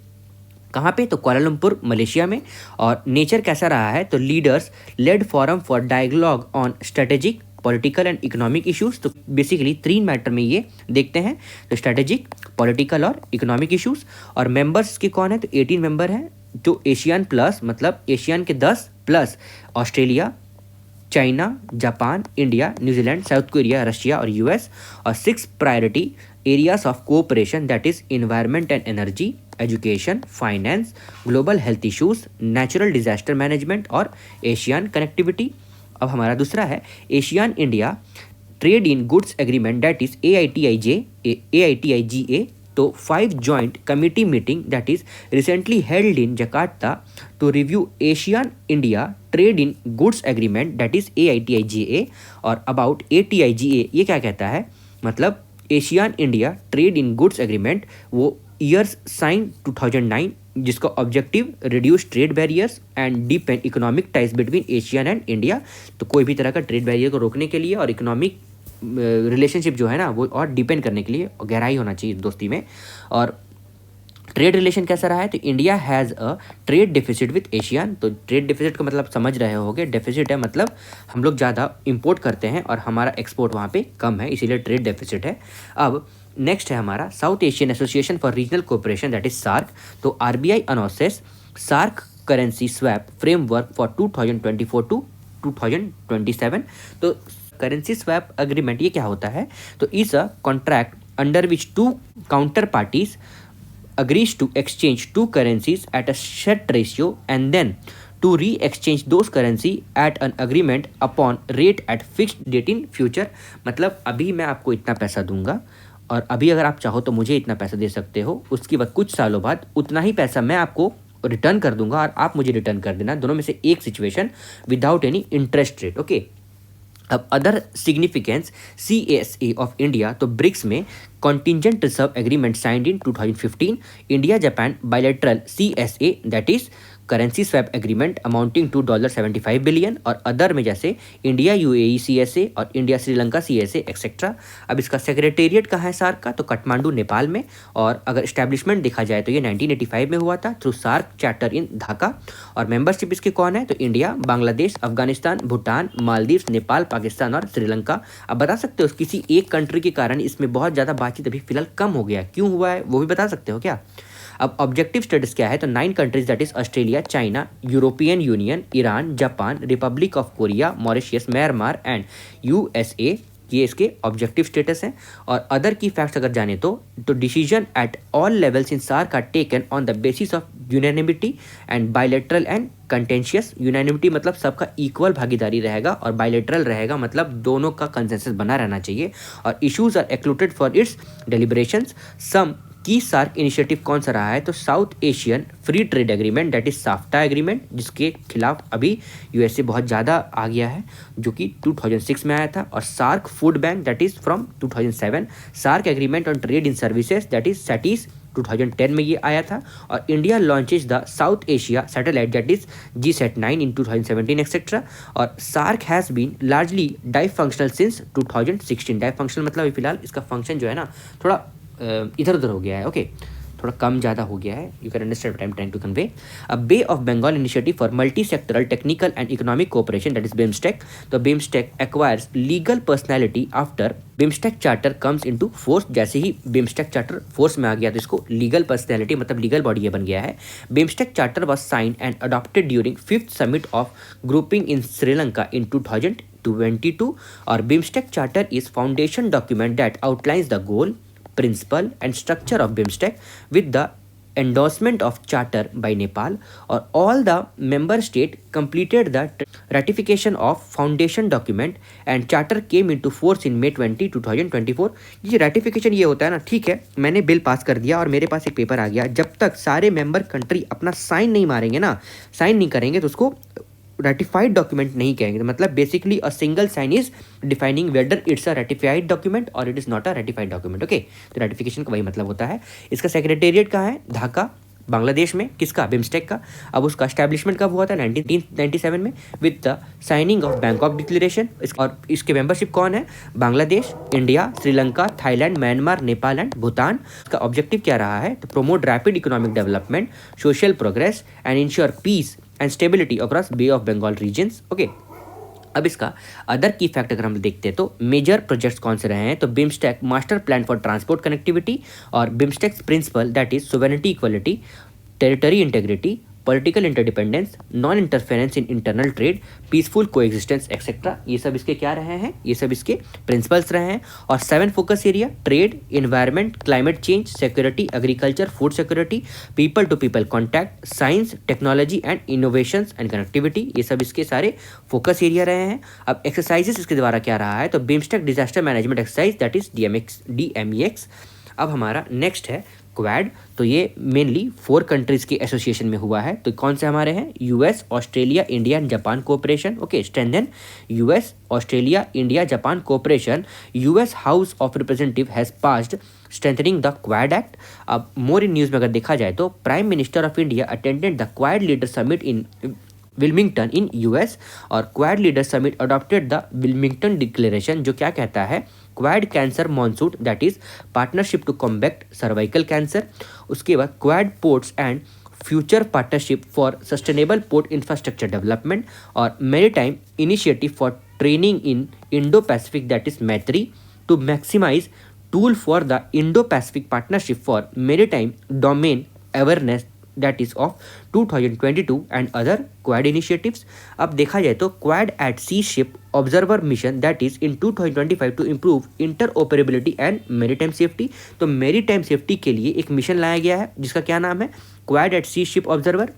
कहाँ पे, तो कुआलालंपुर मलेशिया में। और नेचर कैसा रहा है, तो leaders led forum for dialogue on strategic political and economic issues. तो बेसिकली 3 मैटर में ये देखते हैं, तो स्ट्रेटेजिक, पॉलिटिकल और इकोनॉमिक इश्यूज। और मेंबर्स के कौन है, तो 18 मेंबर हैं, जो एशियन प्लस मतलब एशियन के 10 plus Australia, China, Japan, India, New Zealand, south Korea, Russia और US। और 6 priority areas of cooperation, that is environment and energy, education, finance, global health issues, natural disaster management और ASEAN connectivity. अब हमारा दूसरा है ASEAN India trade in goods agreement, that is AITIGA। तो 5 joint committee meeting that is recently held in Jakarta to review ASEAN India trade in goods agreement, that is AITIGA। और about ATIGA ये क्या कहता है, मतलब Asian India trade in goods agreement, वो years sign 2009, जिसका objective reduce trade barriers and deepen economic ties between Asian and India. तो कोई भी तरह का ट्रेड बैरियर को रोकने के लिए और इकोनॉमिक रिलेशनशिप जो है ना वो और डिपेंड करने के लिए गहराई होना चाहिए दोस्ती में। और ट्रेड रिलेशन कैसा रहा है, तो India has a trade deficit with Asian. तो ट्रेड डेफिसिट का मतलब समझ रहे होगे, डेफिसिट है मतलब हम लोग ज़्यादा इंपोर्ट करते हैं और हमारा एक्सपोर्ट वहाँ पे कम है, इसीलिए ट्रेड डेफिसिट है। अब नेक्स्ट है हमारा south Asian association for regional cooperation, that is SAARC। तो RBI announces SAARC currency swap framework for 2024 to 2027। तो करेंसी स्वैप अग्रीमेंट ये क्या होता है, तो is a contract under which 2 counter parties agrees to exchange 2 currencies at a set ratio and then to re-exchange those currency at an agreement upon rate at fixed date in future। मतलब अभी मैं आपको इतना पैसा दूंगा और अभी अगर आप चाहो तो मुझे इतना पैसा दे सकते हो, उसके बाद कुछ सालों बाद उतना ही पैसा मैं आपको रिटर्न कर दूंगा और आप मुझे रिटर्न कर देना, दोनों में से एक situation without any interest rate. Okay, अब other significance CSA of India, तो ब्रिक्स में contingent reserve agreement signed in 2015, India Japan bilateral CSA that is currency swap agreement amounting to $75 billion. और अदर में जैसे इंडिया UAE CSA और India Sri Lanka CSA etcetera. अब इसका secretariat कहाँ है SAARC का, तो काठमांडू नेपाल में। और अगर इस्टेब्लिशमेंट देखा जाए तो ये 1985 में हुआ था थ्रू SAARC चार्टर इन ढाका। और मेंबरशिप इसके कौन है, तो इंडिया, बांग्लादेश, अफगानिस्तान, भूटान, मालदीव्स, नेपाल, पाकिस्तान और श्रीलंका। अब बता सकते हो किसी एक कंट्री के कारण इसमें बहुत ज़्यादा बातचीत अभी फिलहाल कम हो गया, क्यों हुआ है वो भी बता सकते हो क्या। अब ऑब्जेक्टिव स्टेटस क्या है, तो 9 countries that is Australia, China, European union, Iran, Japan, republic of Korea, Mauritius, Myanmar and USA, ये इसके ऑब्जेक्टिव स्टेटस हैं। और अदर की फैक्ट्स अगर जाने तो decision at all levels in SAARC are taken on the basis of unanimity and bilateral and contentious. Unanimity मतलब सबका equal भागीदारी रहेगा और बायलैटरल रहेगा मतलब दोनों का कंसेंसस बना रहना चाहिए। और issues are excluded for its deliberations. Some की SAARC इनिशिएटिव कौन सा रहा है, तो south Asian free trade agreement that is SAFTA agreement, जिसके खिलाफ अभी USA बहुत ज़्यादा आ गया है, जो कि 2006 में आया था। और SAARC food bank that is from 2007, SAARC agreement on trade in services that is SATIS 2010 में ये आया था। और India launches the south Asia satellite that is GSAT-9 in 2017 etcetera. और SAARC has been largely dysfunctional since 2016। Dysfunctional मतलब फिलहाल इसका function जो है ना थोड़ा इधर उधर हो गया है। ओके, थोड़ा कम ज़्यादा हो गया है, you can understand what I am trying to convey. A bay of Bengal initiative for multi sectoral technical and economic cooperation, that is BIMSTEC. तो BIMSTEC acquires legal personality after BIMSTEC charter comes into force. जैसे ही BIMSTEC charter force में आ गया तो इसको legal personality मतलब legal body ये बन गया है। BIMSTEC charter was signed and adopted during 5th summit of grouping in Sri Lanka in 2022 और BIMSTEC charter is foundation document that outlines the goal, principle and structure of BIMSTEC with the endorsement of charter by Nepal, or all the member state completed the ratification of foundation document and charter came into force in May 2024। ये ratification ये होता है ना, ठीक है, मैंने bill pass कर दिया और मेरे पास एक पेपर आ गया, जब तक सारे मेंबर कंट्री अपना साइन नहीं मारेंगे ना, साइन नहीं करेंगे तो उसको रैटिफाइड डॉक्यूमेंट नहीं कहेंगे। मतलब basically a single sign is defining whether it's a ratified document और it is not a ratified document. Okay, तो रैटिफिकेशन का वही मतलब होता है। इसका सेक्रेटेरिएट कहाँ है? ढाका, बांग्लादेश में। किसका? बिम्स्टेक का। अब उसका एस्टैब्लिशमेंट कब हुआ था? 1997 में with the signing of Bangkok declaration. और इसके मेंबरशिप कौन है? Bangladesh, India, Sri Lanka, Thailand, Myanmar, Nepal and Bhutan. इसका ऑब्जेक्टिव क्या रहा है? तो promote rapid economic development, social progress and ensure peace and stability across bay of Bengal regions. Okay, अब इसका अदर की फैक्ट अगर हम देखते हैं तो मेजर प्रोजेक्ट्स कौन से रहे हैं? तो BIMSTEC master plan for transport connectivity और BIMSTEC principle that is sovereignty equality, territory integrity, political interdependence, non interference in internal trade, peaceful coexistence etcetera. ये सब इसके क्या रहे हैं? ये सब इसके प्रिंसिपल्स रहे हैं। और 7 focus area: trade, environment, climate change, security, agriculture, food security, people to people contact, science, technology and innovations and connectivity. ये सब इसके सारे फोकस एरिया रहे हैं। अब एक्सरसाइजेस इसके द्वारा क्या रहा है? तो BIMSTEC disaster management exercise that is DMEX। अब हमारा नेक्स्ट है क्वाड। तो ये मेनली 4 कंट्रीज के एसोसिएशन में हुआ है। तो कौन से हमारे हैं? US, Australia, India and Japan cooperation. Okay, strengthen US, Australia, India, Japan cooperation. US house of representative has passed strengthening the Quad act. अब मोर इन न्यूज़ में अगर देखा जाए तो prime minister of India attended the Quad leader summit in Wilmington in US और Quad leader summit adopted the Wilmington declaration, जो क्या कहता है? Quad cancer moonshot that is partnership to combat cervical cancer. उसके बाद Quad ports and future partnership for sustainable port infrastructure development और maritime initiative for training in Indo Pacific that is Maitri to maximise tool for the Indo Pacific partnership for maritime domain awareness that is of 2022 and other quad initiatives। अब देखा जाए तो Quad at sea ship observer mission that is in 2025 to improve interoperability and maritime safety. तो maritime safety के लिए एक mission लाया गया है जिसका क्या नाम है? Quad at sea ship observer.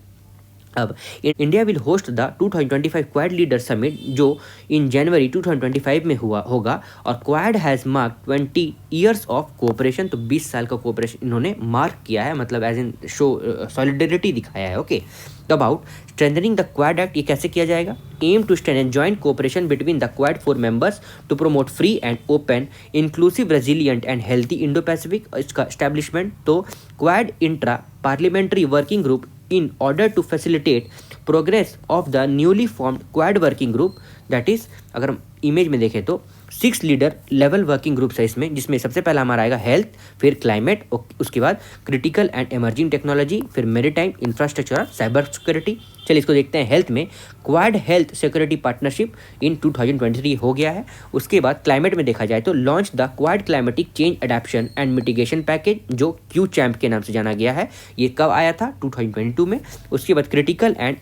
अब India will host the 2025 quad leader summit जो इन जनवरी 2025 में होगा और quad has mark 20 years of cooperation. तो 20 साल का कोऑपरेशन इन्होंने मार्क किया है, मतलब एज इन शो सॉलिडेरिटी दिखाया है। ओके, तो about strengthening the Quad act, ये कैसे किया जाएगा? Aim to strengthen joint cooperation between the Quad 4 members to promote free and open inclusive resilient and healthy Indo Pacific. इसका एस्टैब्लिशमेंट तो Quad intra parliamentary working group in order to facilitate progress of the newly formed quad working group that is, अगर हम image में देखें तो 6 leader level working groups है इसमें, जिसमें सबसे पहला हमारा आएगा हेल्थ, फिर क्लाइमेट, उसके बाद क्रिटिकल एंड एमर्जिंग टेक्नोलॉजी, फिर मेरीटाइम इंफ्रास्ट्रक्चर और साइबर सिक्योरिटी। चलिए इसको देखते हैं। हेल्थ में quad health security partnership in 2023 हो गया है। उसके बाद क्लाइमेट में देखा जाए तो launch the quad climatic change adaptation and mitigation package जो क्यू चैम्प के नाम से जाना गया है। ये कब आया था? 2022 में। उसके बाद क्रिटिकल एंड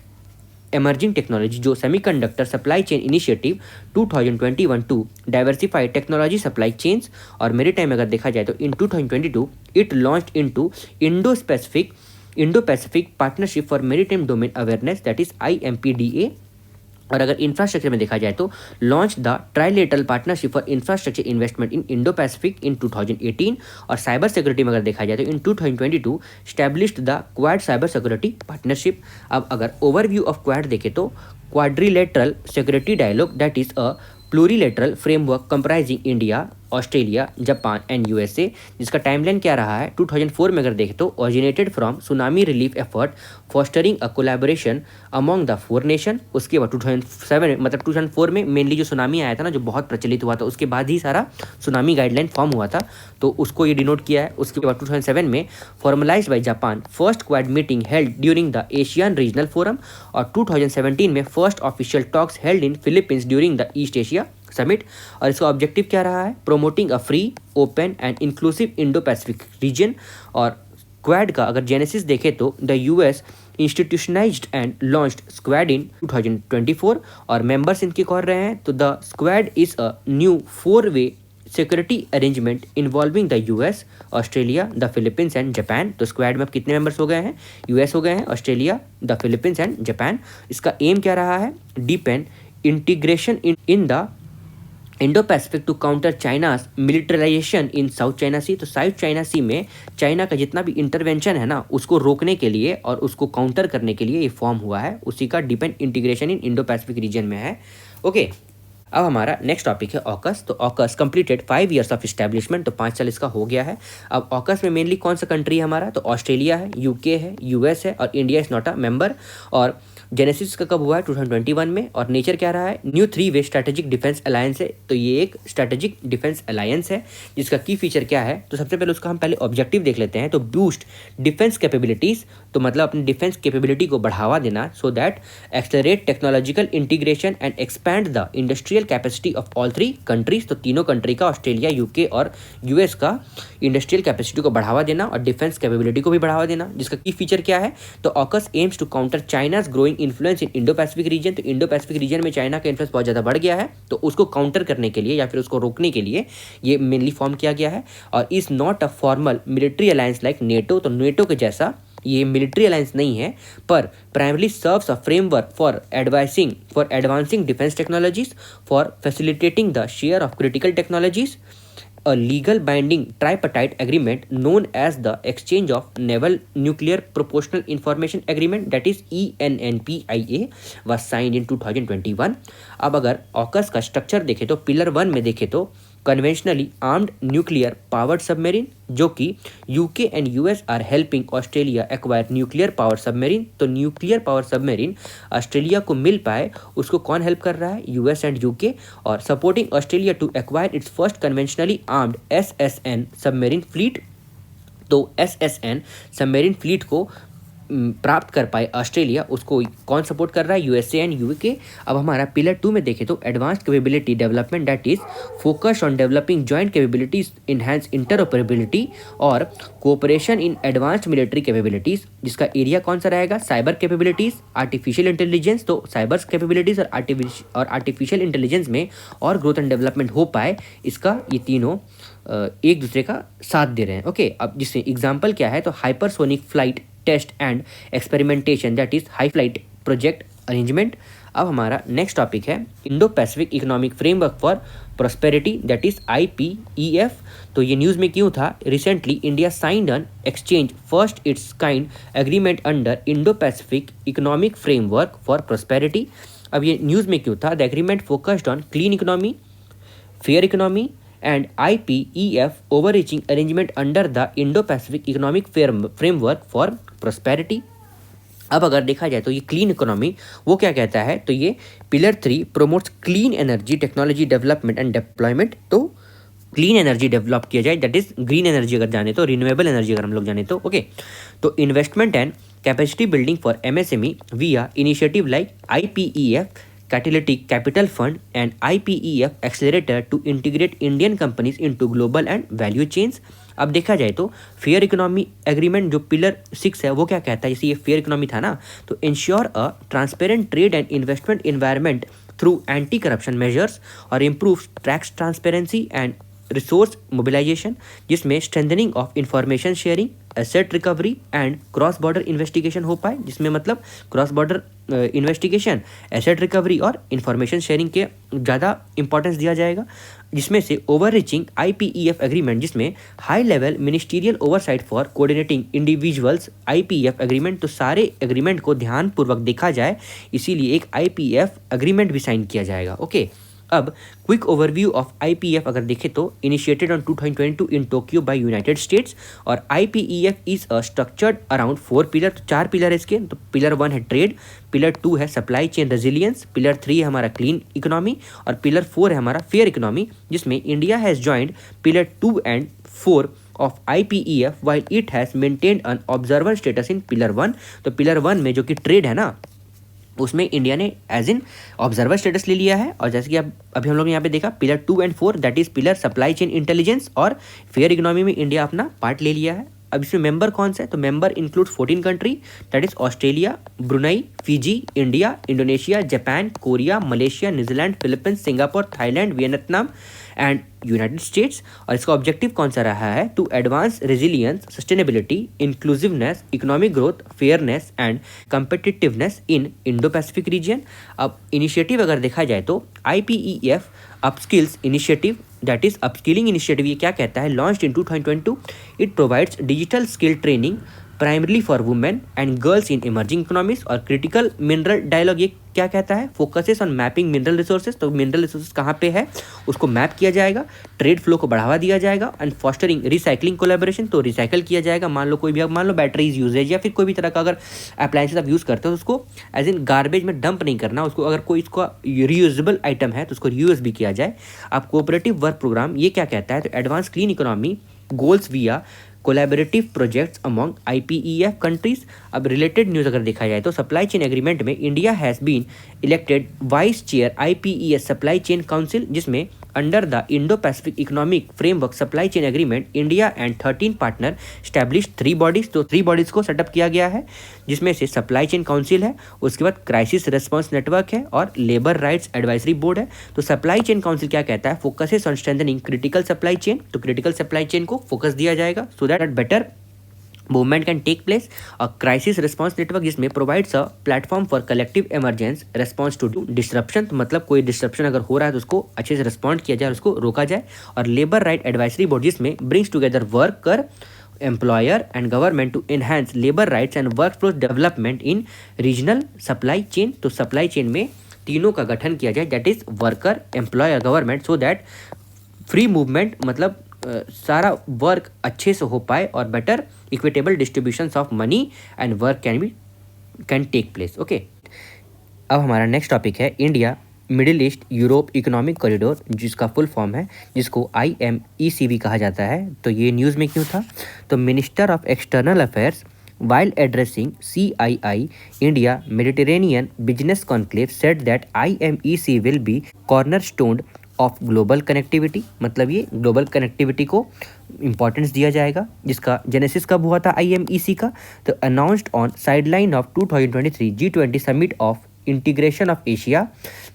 एमर्जिंग टेक्नोलॉजी जो semiconductor supply chain initiative 2021 to diversify technology supply chains. और मेरीटाइम अगर देखा जाए तो in 2022 it launched into Indo Pacific partnership for maritime domain awareness that is IMPDA। और अगर इंफ्रास्ट्रक्चर में देखा जाए तो launch the trilateral partnership for infrastructure investment in Indo Pacific in 2018। और साइबर सिक्योरिटी में अगर देखा जाए तो in 2022 established the Quad cyber security partnership. अब अगर ओवरव्यू ऑफ क्वाड देखें तो quadrilateral security dialogue that is a plurilateral framework comprising India, Australia, Japan and USA, जिसका टाइमलाइन क्या रहा है 2004 में अगर देखें तो originated from tsunami relief effort fostering a collaboration among the 4 nation. उसके बाद 2007 मतलब 2004 में मेनली जो सुनामी आया था ना, जो बहुत प्रचलित हुआ था, उसके बाद ही सारा सुनामी गाइडलाइन फॉर्म हुआ था, तो उसको ये डिनोट किया है। उसके बाद 2007 में formalised by Japan first Quad meeting held during the Asian regional forum, और 2017 में first official talks held in Philippines during the East Asia summit. और इसका ऑब्जेक्टिव क्या रहा है, promoting a free, open and inclusive Indo Pacific region. और Quad का अगर जेनेसिस देखें तो the US institutionalised and launched Squad in 2024, और मेंबर्स इनके कौन रहे हैं, तो the Squad is a new 4-वे security arrangement involving the US, Australia, the Philippines and Japan. तो स्क्वाड में अब कितने मेंबर्स हो गए हैं, यूएस हो गए हैं, Australia, the Philippines and Japan. इसका एम क्या रहा है, deepen integration in the Indo Pacific to counter China's militarisation in South China sea. तो साउथ चाइना सी में चाइना का जितना भी इंटरवेंशन है ना, उसको रोकने के लिए और उसको काउंटर करने के लिए ये फॉर्म हुआ है, उसी का deepen integration in Indo Pacific region में है। ओके, अब हमारा नेक्स्ट टॉपिक है ऑकस। तो AUKUS completed 5 years of establishment, तो 5 साल इसका हो गया है। अब ऑकस में मेनली कौन सा कंट्री है हमारा, तो ऑस्ट्रेलिया है, यूके है, यूएस है, और India is not a member. और जेनेसिस का कब हुआ है 2021 में, और नेचर क्या रहा है, न्यू 3-वे स्ट्रैटेजिक डिफेंस अलायंस है। तो ये एक स्ट्रैटेजिक डिफेंस अलायंस है, जिसका की फीचर क्या है, तो सबसे पहले उसका हम पहले ऑब्जेक्टिव देख लेते हैं। तो बूस्ट डिफेंस कैपेबिलिटीज, तो मतलब अपनी डिफेंस कैपेबिलिटी को बढ़ावा देना, so that accelerate technological integration and expand the industrial capacity of all 3 countries. तो तीनों कंट्री का, ऑस्ट्रेलिया, यूके और यूएस का इंडस्ट्रियल कैपेसिटी को बढ़ावा देना और डिफेंस कैपेबिलिटी को भी बढ़ावा देना। जिसका की फीचर क्या है, तो AUKUS aims to counter China's growing influence in Indo Pacific region. तो इंडो पैसिफिक रीजन में चाइना का इन्फ्लुएंस बहुत ज़्यादा बढ़ गया है, तो उसको काउंटर करने के लिए या फिर उसको रोकने के लिए ये मेनली फॉर्म किया गया है। और is not a formal military alliance like NATO, तो नेटो के जैसा ये मिलिट्री अलायंस नहीं है, पर primarily serves a framework for advancing defence technologies, for facilitating the share of critical technologies, a legal binding tripartite agreement known as the Exchange of Naval Nuclear Proportional Information Agreement, that is ENNPIA, was signed in 2021। अब अगर AUKUS का structure देखें तो pillar 1 में देखें तो conventionally armed nuclear powered submarine, जो कि UK and US are helping Australia acquire nuclear power submarine. तो न्यूक्लियर पावर सबमरीन ऑस्ट्रेलिया को मिल पाए, उसको कौन हेल्प कर रहा है, यूएस एंड यूके। और supporting Australia to acquire its first conventionally armed SSN submarine fleet. तो SSN सबमरीन फ्लीट को प्राप्त कर पाए ऑस्ट्रेलिया, उसको कौन सपोर्ट कर रहा है, यूएसए एंड यूके। अब हमारा पिलर 2 में देखें तो advanced capability development, that is focus on developing joint capabilities, enhance interoperability और cooperation in advanced military capabilities. जिसका एरिया कौन सा रहेगा, साइबर कैपेबिलिटीज, आर्टिफिशियल इंटेलिजेंस। तो साइबर कैपेबिलिटीज और आर्टिफिशियल इंटेलिजेंस में और ग्रोथ एंड डेवलपमेंट हो पाए, इसका ये तीनों एक दूसरे का साथ दे रहे हैं। ओके, अब जिसमें एग्जाम्पल क्या है, तो hypersonic flight test and experimentation, that is high flight project arrangement. अब हमारा नेक्स्ट टॉपिक है Indo Pacific economic framework for prosperity, that is IPEF। तो ये न्यूज़ में क्यों था, recently India signed an exchange first its kind agreement under Indo Pacific economic framework for prosperity. अब ये न्यूज़ में क्यों था, the agreement focused on clean economy, fair economy and IPEF overreaching arrangement under the Indo-Pacific Economic Framework for Prosperity। अब अगर देखा जाए तो ये क्लीन इकोनॉमी वो क्या कहता है, तो ये pillar 3 promotes clean energy technology development and deployment. तो क्लीन एनर्जी डेवलप किया जाए, दैट इज ग्रीन एनर्जी अगर जाने तो, रिन्यूएबल एनर्जी अगर हम लोग जाने तो। ओके, तो investment and capacity building for MSME via initiative like IPEF Catalytic Capital Fund and IPEF Accelerator to integrate Indian companies into global and value chains। अब देखा जाए तो फेयर इकोनॉमी एग्रीमेंट जो पिलर 6 है वो क्या कहता है, जैसे ये फेयर इकोनॉमी था ना, तो ensure a transparent trade and investment environment through anti corruption measures और improve tax transparency and resource mobilisation, जिसमें strengthening of information sharing, asset recovery and cross border investigation हो पाए, जिसमें मतलब cross border investigation, asset recovery और information sharing के ज़्यादा importance दिया जाएगा। जिसमें से ओवर रीचिंग IPEF एग्रीमेंट, जिसमें high level ministerial oversight for coordinating individuals IPEF agreement. तो सारे एग्रीमेंट को ध्यानपूर्वक देखा जाए, इसीलिए एक IPEF एग्रीमेंट भी साइन किया जाएगा। ओके, अब क्विक ओवरव्यू ऑफ IPEF अगर देखें तो initiated on 2022 in Tokyo by United States, और IPEF is structured around 4 pillar. तो 4 पिलर है इसके। तो पिलर 1 है ट्रेड, पिलर 2 है सप्लाई चेन रेजिलियंस, पिलर 3 है हमारा क्लीन इकोनॉमी, और पिलर 4 है हमारा फेयर इकोनॉमी, जिसमें India has joined pillar 2 and 4 of IPEF while it has maintained an observer status in pillar 1। तो पिलर 1 में जो कि ट्रेड है ना, उसमें इंडिया ने एज इन ऑब्जर्वर स्टेटस ले लिया है। और जैसे कि अब अभी हम लोग ने यहाँ पे देखा pillar 2 and 4 that is pillar supply chain intelligence और फेयर इकोनॉमी में इंडिया अपना पार्ट ले लिया है। अब इसमें मेंबर कौन से हैं? तो member include 14 country that is Australia, Brunei, Fiji, India, Indonesia, Japan, Korea, Malaysia, New Zealand, Philippines, Singapore, Thailand, Vietnam and United States. और इसका ऑब्जेक्टिव कौन सा रहा है? To advance resilience, sustainability, inclusiveness, economic growth, fairness and competitiveness in Indo Pacific region. अब initiative अगर देखा जाए तो IPEF upskills initiative that is upskilling initiative, ये क्या कहता है? Launched in 2022, it provides digital skill training primarily for women and girls in emerging economies. और क्रिटिकल मिनरल डायलॉग ये क्या कहता है? Focuses on mapping mineral resources. तो मिनरल रिसोर्सेज कहाँ पे है उसको मैप किया जाएगा, ट्रेड फ्लो को बढ़ावा दिया जाएगा एंड फॉस्टरिंग रिसाइकलिंग कोलैबोरेशन। तो रिसाइकल किया जाएगा। मान लो कोई भी, मान लो बैटरीज यूजेज या फिर कोई भी तरह का अगर अप्लायंसेज आप यूज़ करते हो तो उसको एज इन गार्बेज में डंप नहीं करना उसको। अगर कोई इसका रीयूजेबल आइटम है तो उसको रीयूज भी किया जाए। अब कोऑपरेटिव वर्क प्रोग्राम ये क्या कहता है? तो advance clean economy goals via collaborative projects among IPEF countries. अब रिलेटेड न्यूज़ अगर देखा जाए तो सप्लाई चेन एग्रीमेंट में India has been elected vice chair IPEF supply chain council, जिसमें under the Indo Pacific economic framework supply chain agreement India and 13 partner establish 3 bodies. तो 3 bodies को setup किया गया है, जिसमें से सप्लाई चेन काउंसिल है, उसके बाद क्राइसिस रिस्पांस नेटवर्क है और लेबर राइट्स एडवाइजरी बोर्ड है। तो सप्लाई चेन काउंसिल क्या कहता है? Focuses on strengthening critical supply chain. तो क्रिटिकल सप्लाई चेन को फोकस दिया जाएगा so that better movement can take place. और क्राइसिस रिस्पांस नेटवर्क जिसमें provides a platform for collective emergence response to disruption. तो मतलब कोई डिस्ट्रप्शन अगर हो रहा है तो उसको अच्छे से रिस्पॉन्ड किया जाए और उसको रोका जाए। और लेबर राइट एडवाइजरी बोर्ड जिसमें brings together worker, employer and government to enhance labour rights and work flows development in regional supply chain. तो सप्लाई चेन में तीनों का गठन किया जाए that is worker, employer, government, so that free movement मतलब सारा वर्क अच्छे से हो पाए और better equitable distribution of money and work can take place. Okay, अब हमारा नेक्स्ट टॉपिक है India middle east Europe economic corridor, जिसका फुल फॉर्म है, जिसको IMEC भी कहा जाता है। तो ये न्यूज़ में क्यों था? तो minister of external affairs while addressing CII India Mediterranean Business Conclave said that IMEC will be cornerstone of global connectivity. मतलब ये ग्लोबल कनेक्टिविटी को इंपॉर्टेंस दिया जाएगा, जिसका जेनेसिस कब हुआ था IMEC का? तो announced on sideline of 2023 G20 summit of integration of Asia,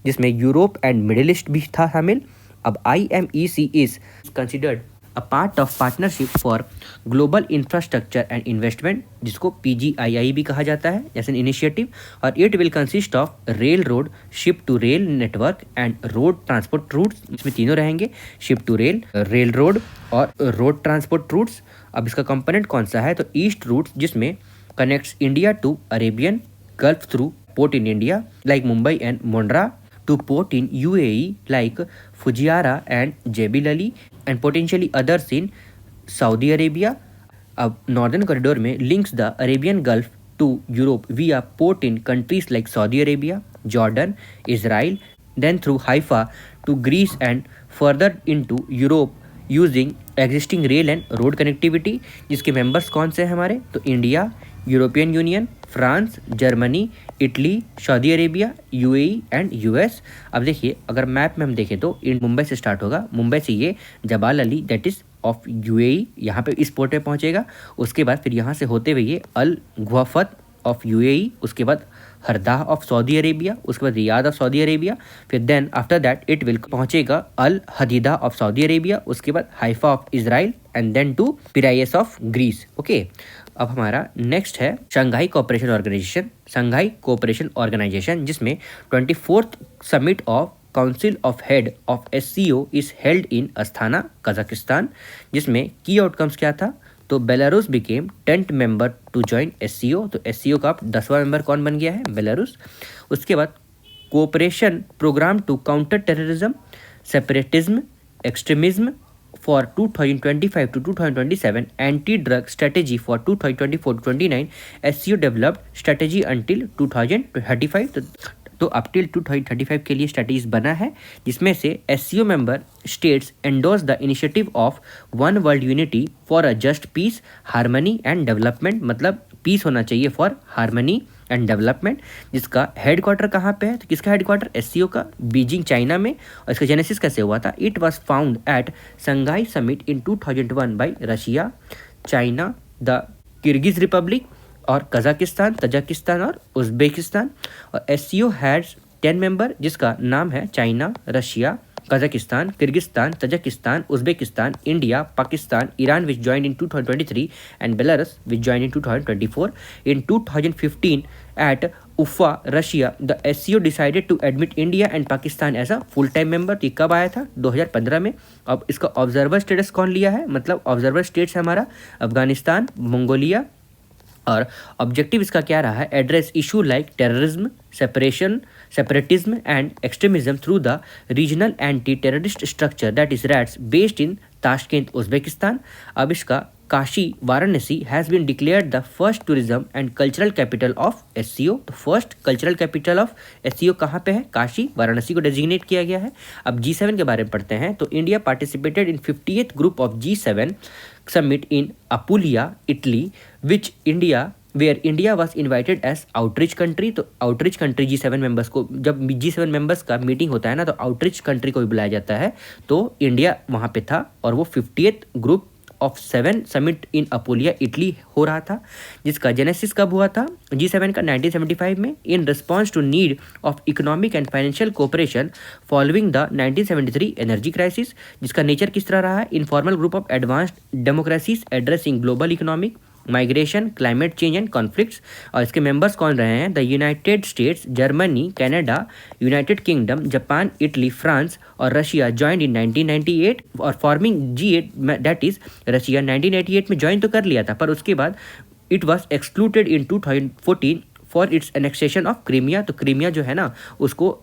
जिसमें यूरोप एंड मिडिल ईस्ट भी था शामिल। अब IMEC is considered a part of partnership for global infrastructure and investment, जिसको PGII भी कहा जाता है एज एन इनिशिएटिव। और it will consist of rail road, ship to rail network and road transport routes. इसमें तीनों रहेंगे, ship to rail, rail road और रोड ट्रांसपोर्ट रूट्स। अब इसका कंपोनेंट कौन सा है? तो ईस्ट रूट्स, जिसमें connects India to Arabian Gulf through port in India like Mumbai and Mundra, to port in UAE like Fujairah and Jebel Ali and potentially others in Saudi Arabia. अब northern corridor में links the Arabian Gulf to Europe via port in countries like Saudi Arabia, Jordan, Israel, then through Haifa to Greece and further into Europe using existing rail and road connectivity, जिसके members कौन से हैं हमारे? तो India, European union, France, Germany, Italy, Saudi Arabia, UAE and US। अब देखिए, अगर map में हम देखें तो मुंबई से स्टार्ट होगा, मुंबई से ये Jebel Ali that is of UAE यहाँ पे इस पोर्ट पे पहुँचेगा। उसके बाद फिर यहाँ से होते हुए ये अल गुआफत ऑफ UAE, उसके बाद हरदाह ऑफ सऊदी अरेबिया, उसके बाद रियाद ऑफ सऊदी अरेबिया, फिर then after that it will पहुँचेगा Al Haditha of Saudi Arabia, उसके बाद Haifa of Israel and then to Piraeus of Greece. Okay, अब हमारा नेक्स्ट है Shanghai cooperation organisation, Shanghai cooperation organisation, जिसमें 24th summit of council of head of SCO is held in Astana, Kazakhstan, जिसमें की outcomes क्या था? तो Belarus became 10th member to join SCO। तो SCO का 10वां मेंबर कौन बन गया है? बेलारूस। उसके बाद cooperation programme to counter terrorism, separatism, extremism for 2025 to 2027, anti-drug strategy for 2024 to 29, SCO developed strategy until 2035. तो अप टिल 2035 के लिए स्ट्रेटजीज बना है, जिसमें से SCO member states endorse the initiative of one world unity for a just peace, harmony and development. मतलब peace होना चाहिए फॉर हार्मनी एंड डेवलपमेंट। जिसका हेडक्वार्टर कहाँ पे है, तो किसका हेडक्वार्टर, SCO का, बीजिंग चाइना में। और इसका जेनेसिस कैसे हुआ था, it was found at Shanghai summit in 2001 by Russia, China, the Kyrgyz Republic और कजाकिस्तान, तजाकिस्तान और उज्बेकिस्तान। और SCO हैज़ 10 मेंबर, जिसका नाम है China, Russia, Kazakhstan, Kyrgyzstan, Tajikistan, Uzbekistan, India, Pakistan, Iran which joined in 2023 and Belarus which joined in 2024. In 2015 at Ufa, Russia, the SCO decided to admit India and Pakistan as a full-time member। तो ये कब आया था, 2015 में। अब इसका observer status कौन लिया है, मतलब ऑब्जर्वर स्टेट्स है हमारा अफगानिस्तान, मंगोलिया। और ऑब्जेक्टिव इसका क्या रहा है, address issue like terrorism, separatism and extremism through the regional anti terrorist structure that is RATS based in Tashkent, Uzbekistan. अब इसका Kashi, Varanasi has been declared the first tourism and cultural capital of SCO। तो first cultural capital of SCO कहाँ पे है, काशी, वाराणसी को designate किया गया है। अब G7 के बारे में पढ़ते हैं। तो India participated in 50th group of G7 summit in Apulia, Italy, which India where India was invited as outreach country. तो आउटरीच कंट्री G7 मेंबर्स को, जब G7 मेंबर्स का मीटिंग होता है ना, तो आउटरीच कंट्री को भी बुलाया जाता है। तो इंडिया वहाँ पे था और वो 50th group of 7 summit in Apulia, Italy हो रहा था। जिसका जेनेसिस कब हुआ था, G7 का 1975 में, in response to need of economic and financial cooperation following the 1973 energy crisis. जिसका नेचर किस तरह रहा है, informal group of advanced democracies addressing global economic, migration, climate change and conflicts. और इसके मेंबर्स कौन रहे हैं, the United States, Germany, Canada, United Kingdom, Japan, Italy, France और रशिया ज्वाइंड इन 1998 और forming G8, that is Russia 1988 में join तो कर लिया था, पर उसके बाद it was excluded in 2014 for its annexation of Crimea. तो क्रीमिया जो है ना, उसको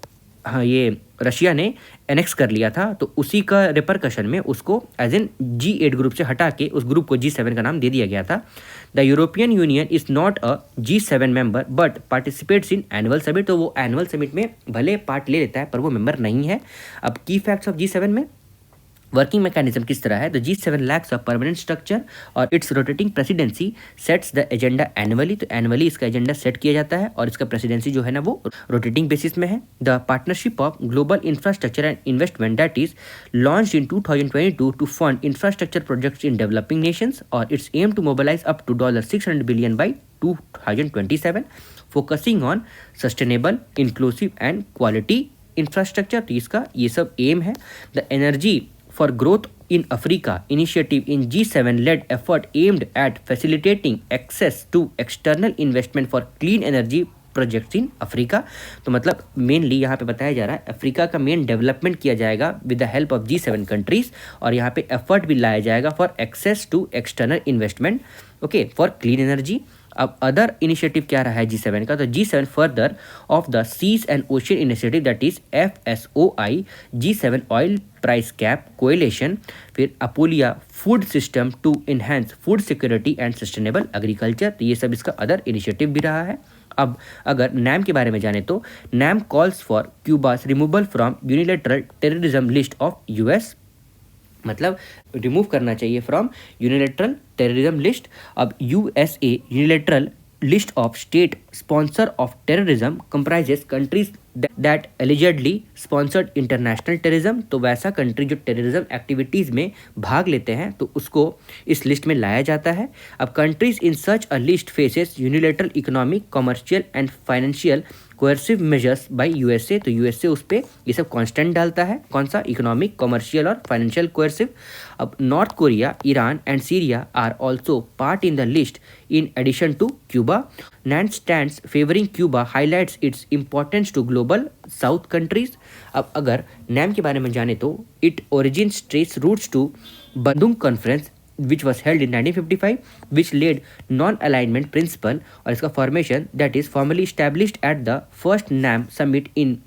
हाँ ये रशिया ने एनेक्स कर लिया था। तो उसी का रिपरकशन में उसको एज एन G8 ग्रुप से हटा के उस ग्रुप को G7 का नाम दे दिया गया था। The European union is not a G7 member but participates in annual summit. तो वो एनुअल समिट में भले पार्ट ले लेता है पर वो मेंबर नहीं है। अब की फैक्ट्स ऑफ G7 में वर्किंग मैकेनिज्म किस तरह है, तो G7 lacks a permanent structure और its rotating presidency sets the agenda annually. तो एनुअली इसका एजेंडा सेट किया जाता है और इसका प्रेसिडेंसी जो है ना वो रोटेटिंग बेसिस में है। The partnership of global infrastructure and investment that is launch in 2022 to fund infrastructure projects in developing nations और its aim to mobilise up to $600 billion by 2027, focusing on sustainable, inclusive and quality infrastructure. तो इसका ये सब aim है। The energy for growth in Africa initiative in G7 led effort aimed at facilitating access to external investment for clean energy projects in Africa. तो मतलब mainly यहाँ पे बताया जा रहा है अफ्रीका का मेन डेवलपमेंट किया जाएगा with the help of G7 countries और यहाँ पे एफर्ट भी लाया जाएगा for access to external investment, okay, for clean energy. अब अदर इनिशिएटिव क्या रहा है G7 का, तो G7 further of the seas and ocean initiative that is FSOI, G7 oil price cap coalition, फिर Apulia food system to enhance food security and sustainable agriculture. तो ये सब इसका अदर इनिशिएटिव भी रहा है। अब अगर नैम के बारे में जाने तो NAM calls for Cuba's removal from unilateral terrorism list of US, मतलब रिमूव करना चाहिए फ्रॉम यूनिलेटरल टेररिज्म लिस्ट। अब USA unilateral list of state sponsor of terrorism comprises countries that allegedly sponsored international terrorism. तो वैसा country जो terrorism activities में भाग लेते हैं तो उसको इस लिस्ट में लाया जाता है। अब countries in such a list faces unilateral economic, commercial and financial coercive measures by USA। तो USA उस पर ये सब कॉन्स्टेंट डालता है, कौन सा, इकोनॉमिक, कमर्शियल और फाइनेंशियल कोएर्सिव। अब North Korea, Iran and Syria are also part in the list in addition to Cuba. NAM stands favoring Cuba highlights its importance to global South countries. अब अगर NAM के बारे में जाने तो it origins trace roots to Bandung Conference which was held in 1955 which laid non-alignment principle और इसका formation that is formally established at the first NAM summit in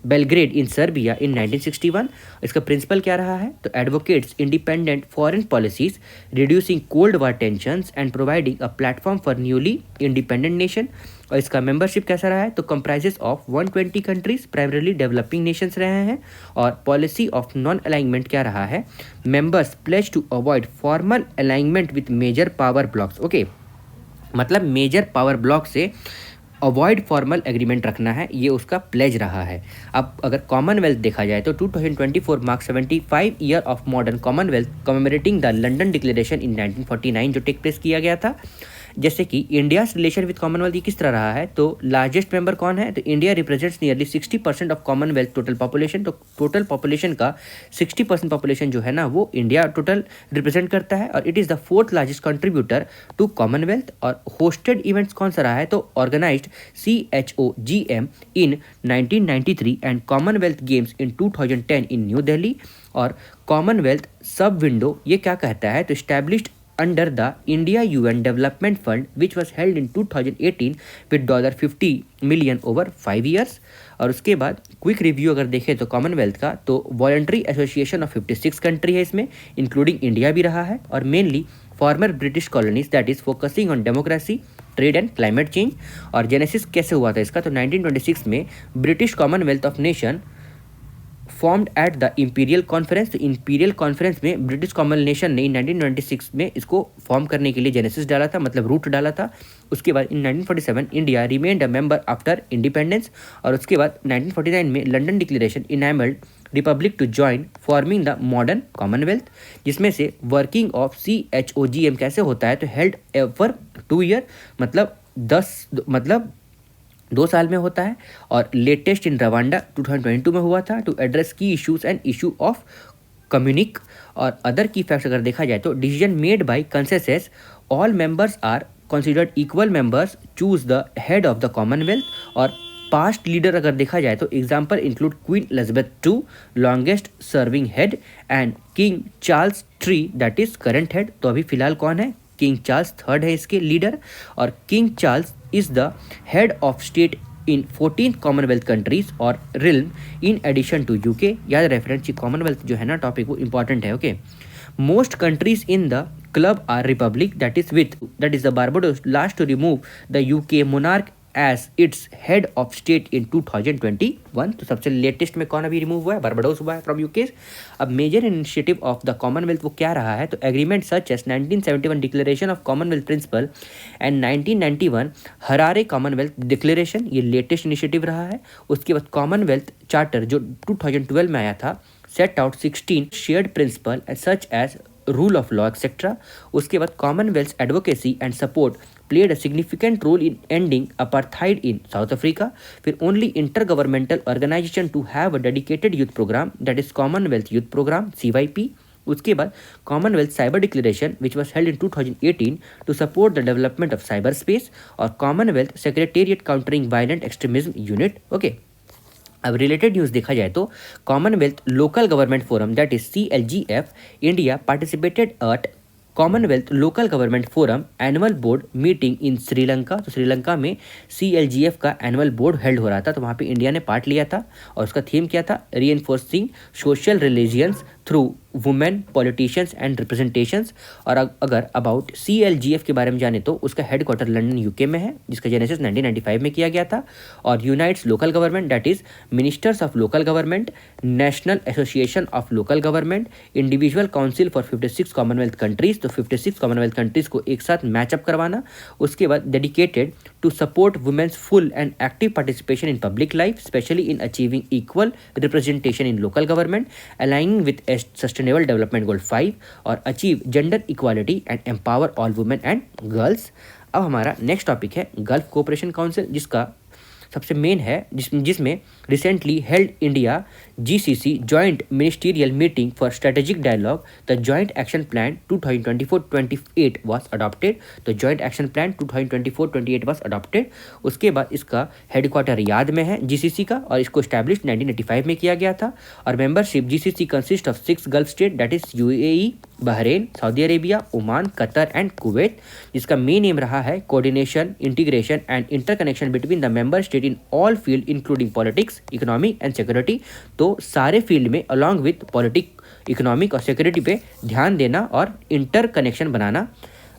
Belgrade in Serbia in 1961। इसका principle क्या रहा है? तो advocates independent foreign policies, reducing cold war tensions and providing a platform for newly independent nation. और इसका membership कैसा रहा है? तो comprises of 120 countries, primarily developing nations रहे हैं। और पॉलिसी ऑफ नॉन अलाइनमेंट क्या रहा है? Members pledge to avoid formal alignment with major power blocs. Okay, मतलब मेजर पावर ब्लॉक से अवॉइड फॉर्मल एग्रीमेंट रखना है, ये उसका प्लेज रहा है। अब अगर कॉमनवेल्थ देखा जाए तो 2024 marks 75 year of modern commonwealth commemorating the London declaration in 1949 जो टेक प्लेस किया गया था। जैसे कि इंडिया रिलेशन विद कॉमनवेल्थ ये किस तरह रहा है? तो लार्जेस्ट मेंबर कौन है? तो India represents nearly 60% of Commonwealth total population. तो टोटल पॉपुलेशन का 60% पॉपुलेशन जो है ना वो इंडिया टोटल रिप्रेजेंट करता है। और it is the fourth largest contributor to Commonwealth. और होस्टेड इवेंट्स कौन सा रहा है? तो organised CHOGM in 1993 and Commonwealth Games in 2010 in New Delhi. और कॉमनवेल्थ सब विंडो ये क्या कहता है? तो established under the India UN Development Fund which was held in 2018 with $50 million over 5 years। और उसके बाद क्विक रिव्यू अगर देखें तो कॉमनवेल्थ का, तो वॉलंटरी एसोसिएशन ऑफ 56 कंट्री है इसमें, इंक्लूडिंग इंडिया भी रहा है। और mainly farmer British colonies that is focusing on democracy, trade and climate change. और जेनेसिस कैसे हुआ था इसका? तो 1926 में British Commonwealth of nation formed at the imperial conference. तो इंपीरियल कॉन्फ्रेंस में ब्रिटिश कॉमन नेशन ने 1926 में इसको फॉर्म करने के लिए जेनेसिस डाला था, मतलब रूट डाला था। उसके बाद in 1947 India remained a member after independence. और उसके बाद 1949 में London declaration enabled republic to join forming the modern Commonwealth, जिसमें से वर्किंग ऑफ CHOGM कैसे होता है? तो हेल्ड फॉर 2 ईयर, मतलब 2 साल में होता है। और लेटेस्ट इन रवांडा 2022 में हुआ था to address key issues and issue of communique. और अदर की फैक्ट्स अगर देखा जाए तो decision made by consensus, all members are considered equal members, choose the head of the Commonwealth. और पास्ट लीडर अगर देखा जाए तो example include Queen Elizabeth II longest serving head and King Charles III that is current head. तो अभी फिलहाल कौन है? किंग चार्ल्स III है इसके लीडर। और King Charles is the head of state in 14 Commonwealth countries और realm in addition to UK। याद रेफरेंस कॉमनवेल्थ जो है ना टॉपिक वो इंपॉर्टेंट है। Okay, most countries in the club are republic that is the Barbados last to remove the UK monarch as its head of state in 2021। तो सबसे latest में कौन अभी रिमूव हुआ है? बारबाडोस हुआ है फ्रॉम UK। अब major initiative of the Commonwealth वो क्या रहा है? तो agreement such as 1971 declaration of Commonwealth principle and 1991 Harare Commonwealth declaration, ये लेटेस्ट इनिशिएटिव रहा है। उसके बाद कॉमनवेल्थ चार्टर जो 2012 में आया था, set out 16 shared principle such as rule of law etcetera. उसके बाद Commonwealth advocacy and support played a significant role in ending apartheid in South Africa। फिर only intergovernmental organization to have a dedicated youth program that is Commonwealth Youth Program CYP। उसके बाद Commonwealth cyber declaration which was held in 2018 to support the development of cyber space. और Commonwealth secretariat countering violent extremism unit. Okay, अब related news देखा जाए तो Commonwealth local government forum that is CLGF India participated at Commonwealth local government forum annual board meeting in Sri Lanka. तो श्रीलंका में CLGF का annual board held हो रहा था, तो वहाँ पे इंडिया ने पार्ट लिया था। और उसका थीम क्या था? Reinforcing social religions through women politicians and representations. और अगर अबाउट CLGF के बारे में जाने तो उसका हेडक्वार्टर लंदन UK में है, जिसका जेनेसिस 1995 में किया गया था। और unites local government that is ministers of local government, national association of local government, individual council for 56 Commonwealth countries. तो 56 कॉमनवेल्थ कंट्रीज को एक साथ मैचअप करवाना। उसके बाद dedicated to support women's full and active participation in public life, specially in achieving equal representation in local government, aligning with sustainable development goal 5 और achieve gender equality and empower all women and girls. अब हमारा next topic है Gulf Cooperation Council, जिसका सबसे main है जिसमें recently held India GCC joint ministerial meeting for strategic dialogue the joint action plan 2024-28 was adopted. तो joint action plan 2024-28 was adopted. उसके बाद इसका हेडक्वार्टर याद में है GCC का, और इसको स्टैब्लिश 1985 में किया गया था। और membership GCC consist of 6 gulf state that is UAE, Bahrain, Saudi Arabia, Oman, Qatar and Kuwait, जिसका मेन एम रहा है coordination, integration and interconnection between the member state in all field including politics, politics, economy and security. तो सारे field में along with economic और security पे ध्यान देना और इंटर कनेक्शन बनाना।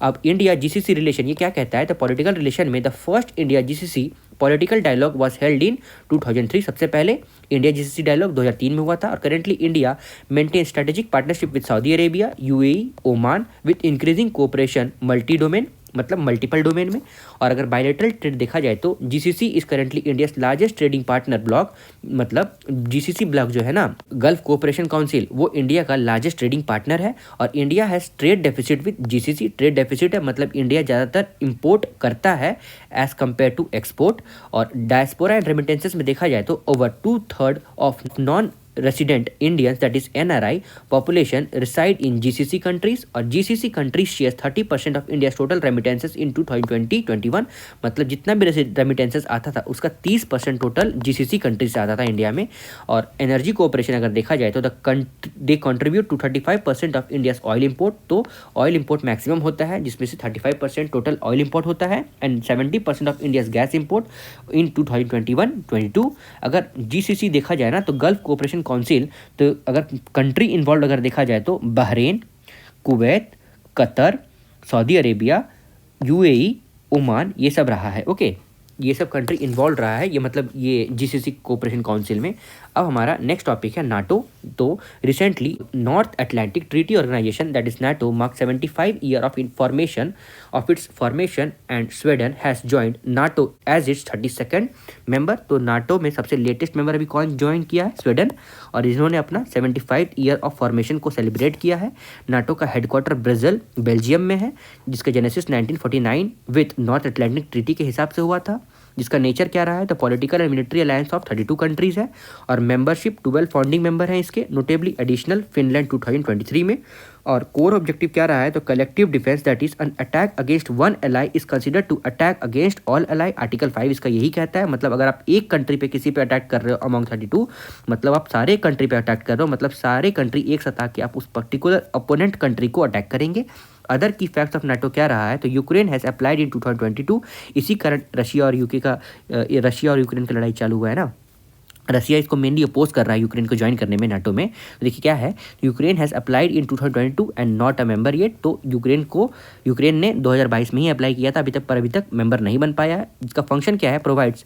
अब इंडिया जीसीसी रिलेशन ये क्या कहता है? तो पॉलिटिकल रिलेशन में the first India GCC political dialogue was held in 2003। सबसे पहले इंडिया जीसीसी डायलॉग 2003 में हुआ था। और currently India maintain strategic partnership with Saudi Arabia, UAE, Oman with increasing cooperation multi domain, मतलब मल्टीपल डोमेन में। और अगर बायलैटरल ट्रेड देखा जाए तो GCC is currently India's largest trading partner block, मतलब जीसीसी ब्लॉक जो है ना, गल्फ कोऑपरेशन काउंसिल, वो इंडिया का लार्जेस्ट ट्रेडिंग पार्टनर है। और India has trade deficit with GCC. Trade deficit है मतलब इंडिया ज़्यादातर इंपोर्ट करता है एज कम्पेयर टू एक्सपोर्ट। और डायस्पोरा एंड रेमिटेंसेस में देखा जाए तो over 2/3 of non resident Indians, that is NRI population, reside in GCC countries। और GCC countries shares 30% of India's total remittances in 2020-21। मतलब जितना भी रेमिटेंसेस आता था उसका 30% टोटल GCC कंट्रीज से आता था इंडिया में। और एनर्जी कोऑपरेशन अगर देखा जाए तो they contribute to 35% of India's oil import. तो ऑयल इंपोर्ट मैक्सिमम होता है जिसमें से 35% टोटल ऑयल इंपोर्ट होता है and 70% of India's gas import in 2021-22। अगर GCC देखा जाए ना तो गल्फ कोऑपरेशन काउंसिल, तो अगर कंट्री इन्वॉल्व अगर देखा जाए तो Bahrain, Kuwait, Qatar, Saudi Arabia, UAE, Oman, ये सब रहा है। ओके, ये सब कंट्री इन्वॉल्व रहा है, ये मतलब ये जीसीसी कोऑपरेशन काउंसिल में। अब हमारा नेक्स्ट टॉपिक है नाटो। तो recently North Atlantic Treaty Organisation that is NATO mark 75 year of its formation and Sweden has joined NATO as its 32nd member. तो नाटो में सबसे लेटेस्ट मेंबर अभी कौन ज्वाइन किया है? स्वीडन। और इन्होंने अपना 75 ईयर ऑफ फॉर्मेशन को सेलिब्रेट किया है। नाटो का हेडक्वार्टर ब्राजील बेल्जियम में है, जिसका genesis 1949 with north Atlantic treaty के हिसाब से हुआ था, जिसका नेचर क्या रहा है? तो political and military alliance of 32 countries है। और मेंबरशिप 12 फाउंडिंग मेंबर हैं इसके, नोटेबली एडिशनल फिनलैंड 2023 में। और कोर ऑब्जेक्टिव क्या रहा है? तो collective defence, that is an attack against one ally is considered to attack against all ally. Article 5 इसका यही कहता है। मतलब अगर आप एक कंट्री पे किसी पे अटैक कर रहे हो अमंग 32, मतलब आप सारे कंट्री पे अटैक कर रहे हो, मतलब सारे कंट्री एक साथ आके आप उस पर्टिकुलर अपोनेंट कंट्री को अटैक करेंगे। Other key facts of NATO क्या रहा है? तो यूक्रेन हैज़ अप्लाइड इन 2022। इसी कारण रशिया और यूक्रेन की लड़ाई चालू हुआ है ना। रशिया इसको मेनली अपोज कर रहा है यूक्रेन को ज्वाइन करने में नाटो में। तो देखिए क्या है, Ukraine has applied in 2022 and not a member yet. तो यूक्रेन ने 2022 में ही अप्लाई किया था, अभी तक मेंबर नहीं बन पाया है। इसका फंक्शन क्या है? Provides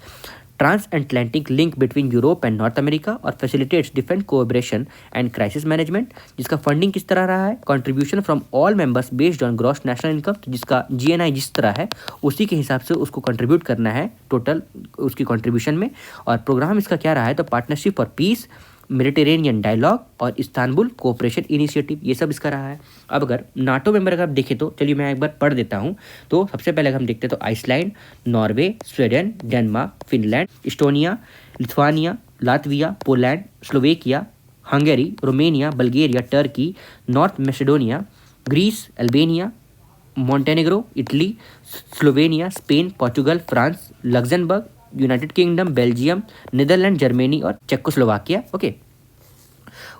transatlantic link between Europe and North America और facilitates defence cooperation and crisis management. जिसका फंडिंग किस तरह रहा है? Contribution from all members based on gross national income. तो जिसका जीएनआई जिस तरह है उसी के हिसाब से उसको कंट्रीब्यूट करना है टोटल उसकी कंट्रीब्यूशन में। और प्रोग्राम इसका क्या रहा है? तो partnership for peace, Mediterranean dialogue और इस्तांबुल कोऑपरेशन इनिशिएटिव, ये सब इसका रहा है। अब अगर नाटो मेंबर अगर आप देखें तो चलिए मैं एक बार पढ़ देता हूँ। तो सबसे पहले अगर हम देखते हैं तो Iceland, Norway, Sweden, Denmark, Finland, Estonia, Lithuania, Latvia, Poland, Slovakia, Hungary, Romania, Bulgaria, Turkey, North Macedonia, Greece, Albania, Montenegro, Italy, Slovenia, Spain, Portugal, France, Luxembourg, United Kingdom, Belgium, Netherland, Germany और चेकोस्लोवाकिया। ओके,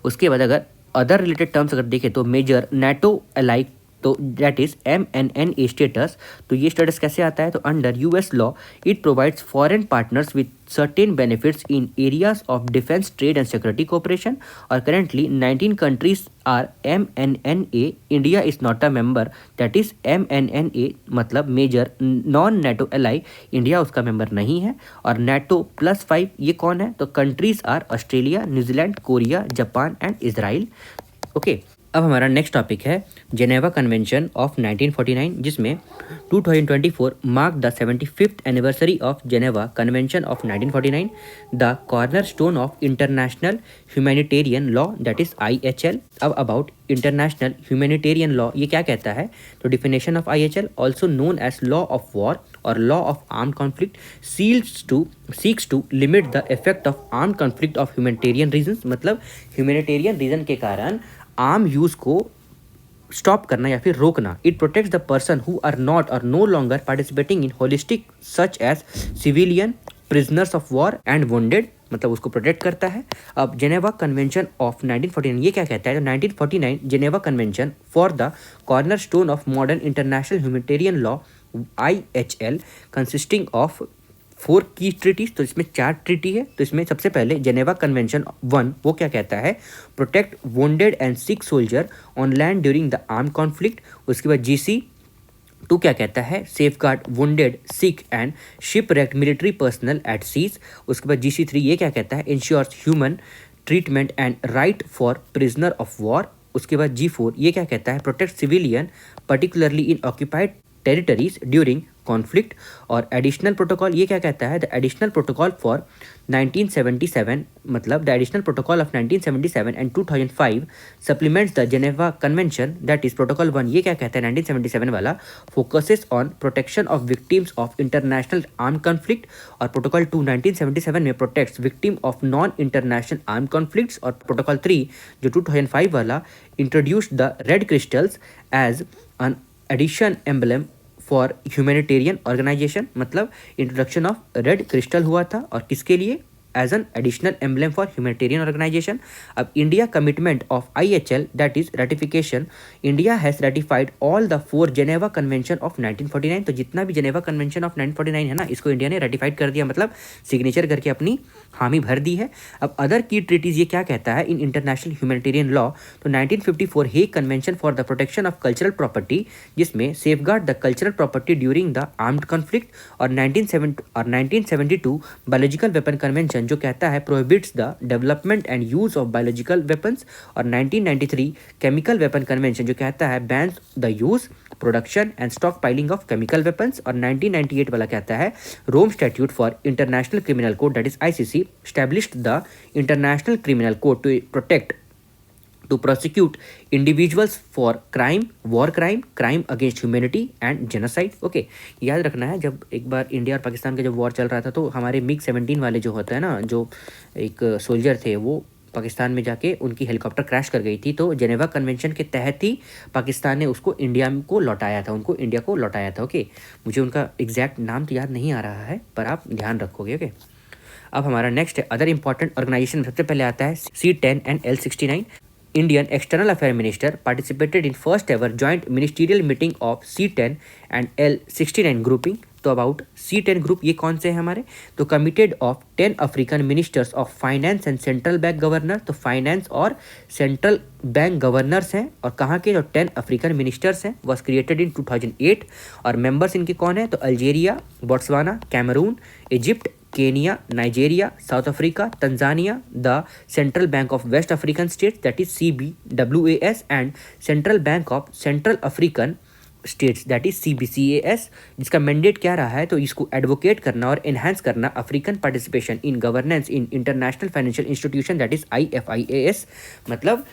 उसके बाद अगर other related terms अगर देखें तो major NATO ally, तो that is MNNA status. तो ये स्टेटस कैसे आता है? तो under US law it provides foreign partners with certain benefits in areas of defence, trade and security cooperation. और currently 19 countries are MNNA। India is not a member, that is MNNA मतलब major non NATO ally, India उसका member नहीं है। और NATO +5 ये कौन है? तो countries are Australia, New Zealand, Korea, Japan and Israel. Okay, अब हमारा नेक्स्ट टॉपिक है जेनेवा कन्वेंशन ऑफ 1949, जिसमें 2024 mark the 75th anniversary of Geneva Convention of 1949, the corner stone of international humanitarian law, that is IHL। अब about international humanitarian law ये क्या कहता है? तो definition of IHL, also known as law of war और law of armed conflict, seeks to limit the effect of armed conflict of humanitarian reason. मतलब humanitarian reason के कारण आर्म यूज को स्टॉप करना या फिर रोकना। It protects the person who are not और no longer participating in holistic such as civilian, prisoners of war and wounded, मतलब उसको प्रोटेक्ट करता है। अब जेनेवा कन्वेंशन ऑफ 1949 ये क्या कहता है? तो 1949 Geneva convention for the corner stone of modern international humanitarian law IHL, consisting of 4 की ट्रीटीज, तो इसमें 4 ट्रीटी है। तो इसमें सबसे पहले जेनेवा कन्वेंशन 1 वो क्या कहता है, protect wounded and sick soldier on land during the arm conflict. उसके बाद GC 2 क्या कहता है, safeguard wounded sick and shipwrecked military personnel at seas. उसके बाद GC 3 ये क्या कहता है, ensures human treatment and right for prisoner of war. उसके बाद G4 ये क्या कहता है, protect civilian particularly in occupied territories during conflict. और एडिशनल प्रोटोकॉल ये क्या कहता है, द एडिशनल प्रोटोकॉल फॉर 1977, मतलब the additional protocol of 1977 and 2005 supplements the Geneva Convention, that is protocol 1 ये क्या कहता है 1977 वाला, focuses on protection of victims of international arm conflict. और प्रोटोकॉल 2 1977 में protects victim of non international arm conflicts. और protocol 3 जो 2005 वाला introduced the red crystals as an addition emblem for humanitarian organisation, मतलब इंट्रोडक्शन ऑफ रेड क्रिस्टल हुआ था और किसके लिए, as an additional emblem for humanitarian organisation. अब India commitment of IHL, that is ratification, India has ratified all the 4 Geneva Convention of 1949। तो जितना भी जेनेवा कन्वेंशन ऑफ 1949 है ना, इसको इंडिया ने रेटिफाइड कर दिया, मतलब सिग्नेचर करके अपनी हामी भर दी है। अब अदर की ट्रीटीज ये क्या कहता है इन इंटरनेशनल ह्यूमैनिटेरियन लॉ, तो 1954 Hague convention for the protection of cultural property, जिसमें safeguard the cultural property during the armed conflict. और 1972 बायोलॉजिकल वेपन कन्वेंशन जो कहता है prohibits the development and use of biological weapons. और 1993 chemical weapon convention जो कहता है bans the use, production and stockpiling of chemical weapons. और 1998 वाला कहता है Rome statute for international criminal code, that is ICC, established the international criminal code to prosecute individuals for crime, war crime against humanity and genocide। Okay, याद रखना है जब एक बार India और पाकिस्तान का जब वॉर चल रहा था तो हमारे MiG-17 वाले जो होता है ना, जो एक सोल्जर थे वो पाकिस्तान में जाके उनकी हेलीकॉप्टर क्रैश कर गई थी। तो जेनेवा कन्वेंशन के तहत ही पाकिस्तान ने उसको इंडिया को लौटाया था, उनको इंडिया को लौटाया था। ओके, मुझे उनका एग्जैक्ट नाम तो याद नहीं आ रहा है पर आप ध्यान रखोगे। ओके, अब हमारा नेक्स्ट है अदर इंपॉर्टेंट ऑर्गेनाइजेशन। सबसे पहले आता है C10 and L69। Indian external affair minister participated in first ever joint ministerial meeting of C10 and L69 grouping. तो अबाउट C10 ग्रुप ये कौन से हैं हमारे, तो committed of 10 African ministers of finance and Central bank governor. तो finance और central bank governors हैं और कहाँ के, जो 10 अफ्रीकन मिनिस्टर्स हैं, वॉज क्रिएटेड इन 2008। और मेंबर्स इनके कौन है, तो Algeria, Botswana, Cameroon, Egypt, Kenya, Nigeria, South Africa, Tanzania, the Central Bank of West African States, that is CBWAS, and Central Bank of Central African States, that is CBCAS, जिसका mandate क्या रहा है, तो इसको एडवोकेट करना और enhance करना African participation in governance in international financial institution, that is IFIAS, मतलब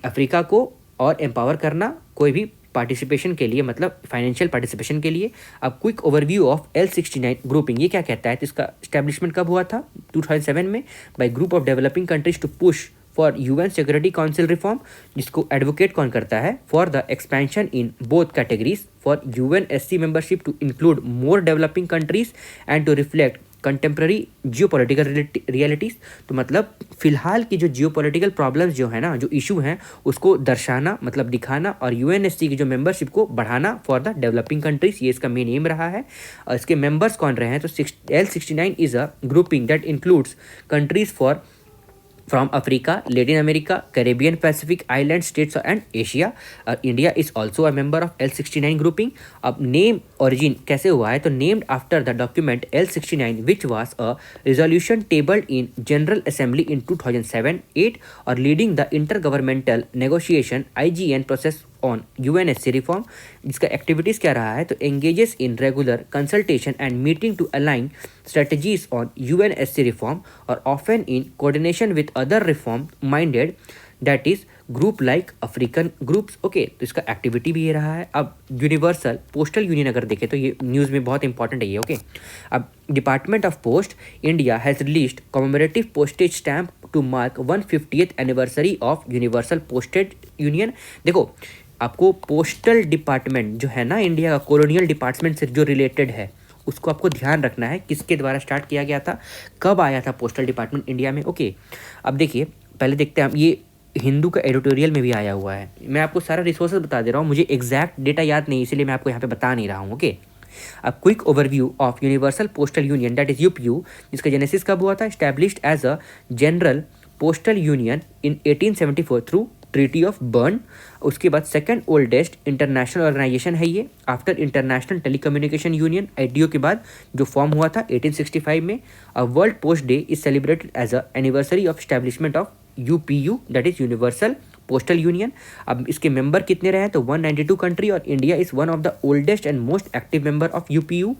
अफ्रीका को और एम्पावर करना कोई भी पार्टिसिपेशन के लिए, मतलब फाइनेंशियल पार्टिसिपेशन के लिए। अब quick overview of L69 grouping ये क्या कहता है, तो इसका एस्टेब्लिशमेंट कब हुआ था, 2007 में, by group of developing countries to push for UN security council reform, जिसको एडवोकेट कौन करता है, for the expansion in both categories, for UNSC membership to include more developing countries and to reflect contemporary geopolitical realities. तो मतलब फिलहाल की जो geopolitical problems जो है ना, जो इशू हैं, उसको दर्शाना, मतलब दिखाना, और UNSC की जो मेंबरशिप को बढ़ाना फॉर द डेवलपिंग कंट्रीज, ये इसका मेन एम रहा है। और इसके मेंबर्स कौन रहे हैं, तो L69 is a grouping that includes countries for from Africa, Latin America, Caribbean, Pacific Island states and Asia. India is also a member of L69 grouping. अब नेम origin कैसे हुआ है, तो named after the document L69 which was a resolution tabled in General Assembly in 2007-8 और leading the intergovernmental negotiation IGN process on UNSC reform, जिसका activities क्या रहा है, तो engages in regular consultation and meeting to align strategies on UNSC reform और often in coordination with other reform minded, that is group like African groups. Okay, तो इसका activity भी ये रहा है। अब यूनिवर्सल पोस्टल यूनियन अगर देखें तो ये न्यूज़ में बहुत इंपॉर्टेंट है ये। ओके, अब Department of Post India has released commemorative postage stamp to mark 150th anniversary of Universal Postal Union. देखो, आपको पोस्टल डिपार्टमेंट जो है ना इंडिया का, कॉलोनियल डिपार्टमेंट से जो रिलेटेड है, उसको आपको ध्यान रखना है किसके द्वारा स्टार्ट किया गया था, कब आया था पोस्टल डिपार्टमेंट इंडिया में। ओके, अब देखिए पहले देखते हैं, ये हिंदू का एडिटोरियल में भी आया हुआ है। मैं आपको सारा रिसोर्सेज बता दे रहा हूँ, मुझे एग्जैक्ट डेटा याद नहीं, इसलिए मैं आपको यहाँ पे बता नहीं रहा हूँ। ओके, अब quick overview of Universal Postal Union that is UPU, जिसका जेनेसिस कब हुआ था? Established as a general postal union in 1874 through Treaty of Bern. उसके बाद सेकंड ओल्डेस्ट इंटरनेशनल ऑर्गेनाइजेशन है ये after International telecommunication Union ITU के बाद, जो फॉर्म हुआ था 1865 में। World Post Day is celebrated as a anniversary of establishment of UPU that is Universal Postal Union. अब इसके मेंबर कितने रहे हैं? तो 192 कंट्री, और India is one of the oldest and most active member of UPU.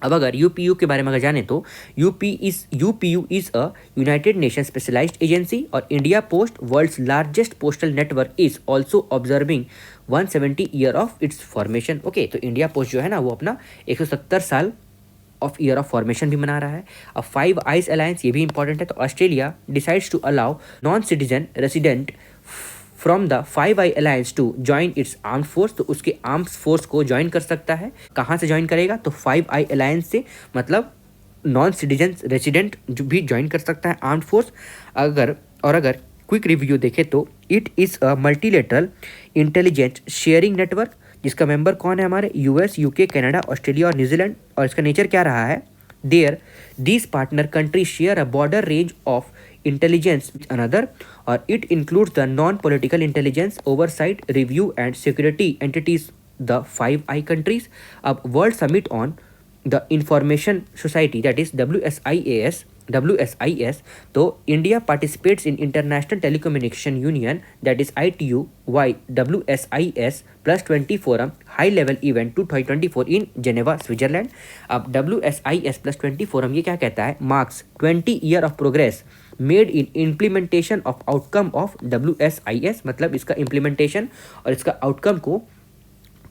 अब अगर UPU के बारे में अगर जाने तो UPU is a United Nation specialised agency, और India Post world's largest postal network is also observing 170 year of its formation. Okay, तो इंडिया पोस्ट जो है ना वो अपना 170 साल ऑफ ईयर ऑफ फॉर्मेशन भी मना रहा है। अब फाइव आइज अलायंस, ये भी इंपॉर्टेंट है। तो Australia decides to allow non citizen resident from the five eye alliance to join its armed force, तो उसके आर्म्ड फोर्स को ज्वाइन कर सकता है। कहाँ से ज्वाइन करेगा? तो फाइव आई अलायंस से, मतलब नॉन सिटीजन रेसिडेंट जो भी ज्वाइन कर सकता है आर्म्ड फोर्स। अगर क्विक रिव्यू देखें तो it is a multilateral intelligence sharing network, जिसका मेंबर कौन है? हमारे यूएस, यूके, कनाडा, ऑस्ट्रेलिया और न्यूजीलैंड। और इसका नेचर क्या रहा है? these partner countries share a broader range of intelligence with another, or it includes the non-political intelligence, oversight, review and security entities, the Five Eye countries. अब World Summit on the Information Society, that is WSIS, तो India participates in international telecommunication union that is ITU why WSIS+20 forum high level event 2024 in Geneva, Switzerland. अब WSIS+20 फोरम ये क्या कहता है? Marks 20 year of progress made in implementation of outcome of WSIS, मतलब इसका implementation और इसका आउटकम को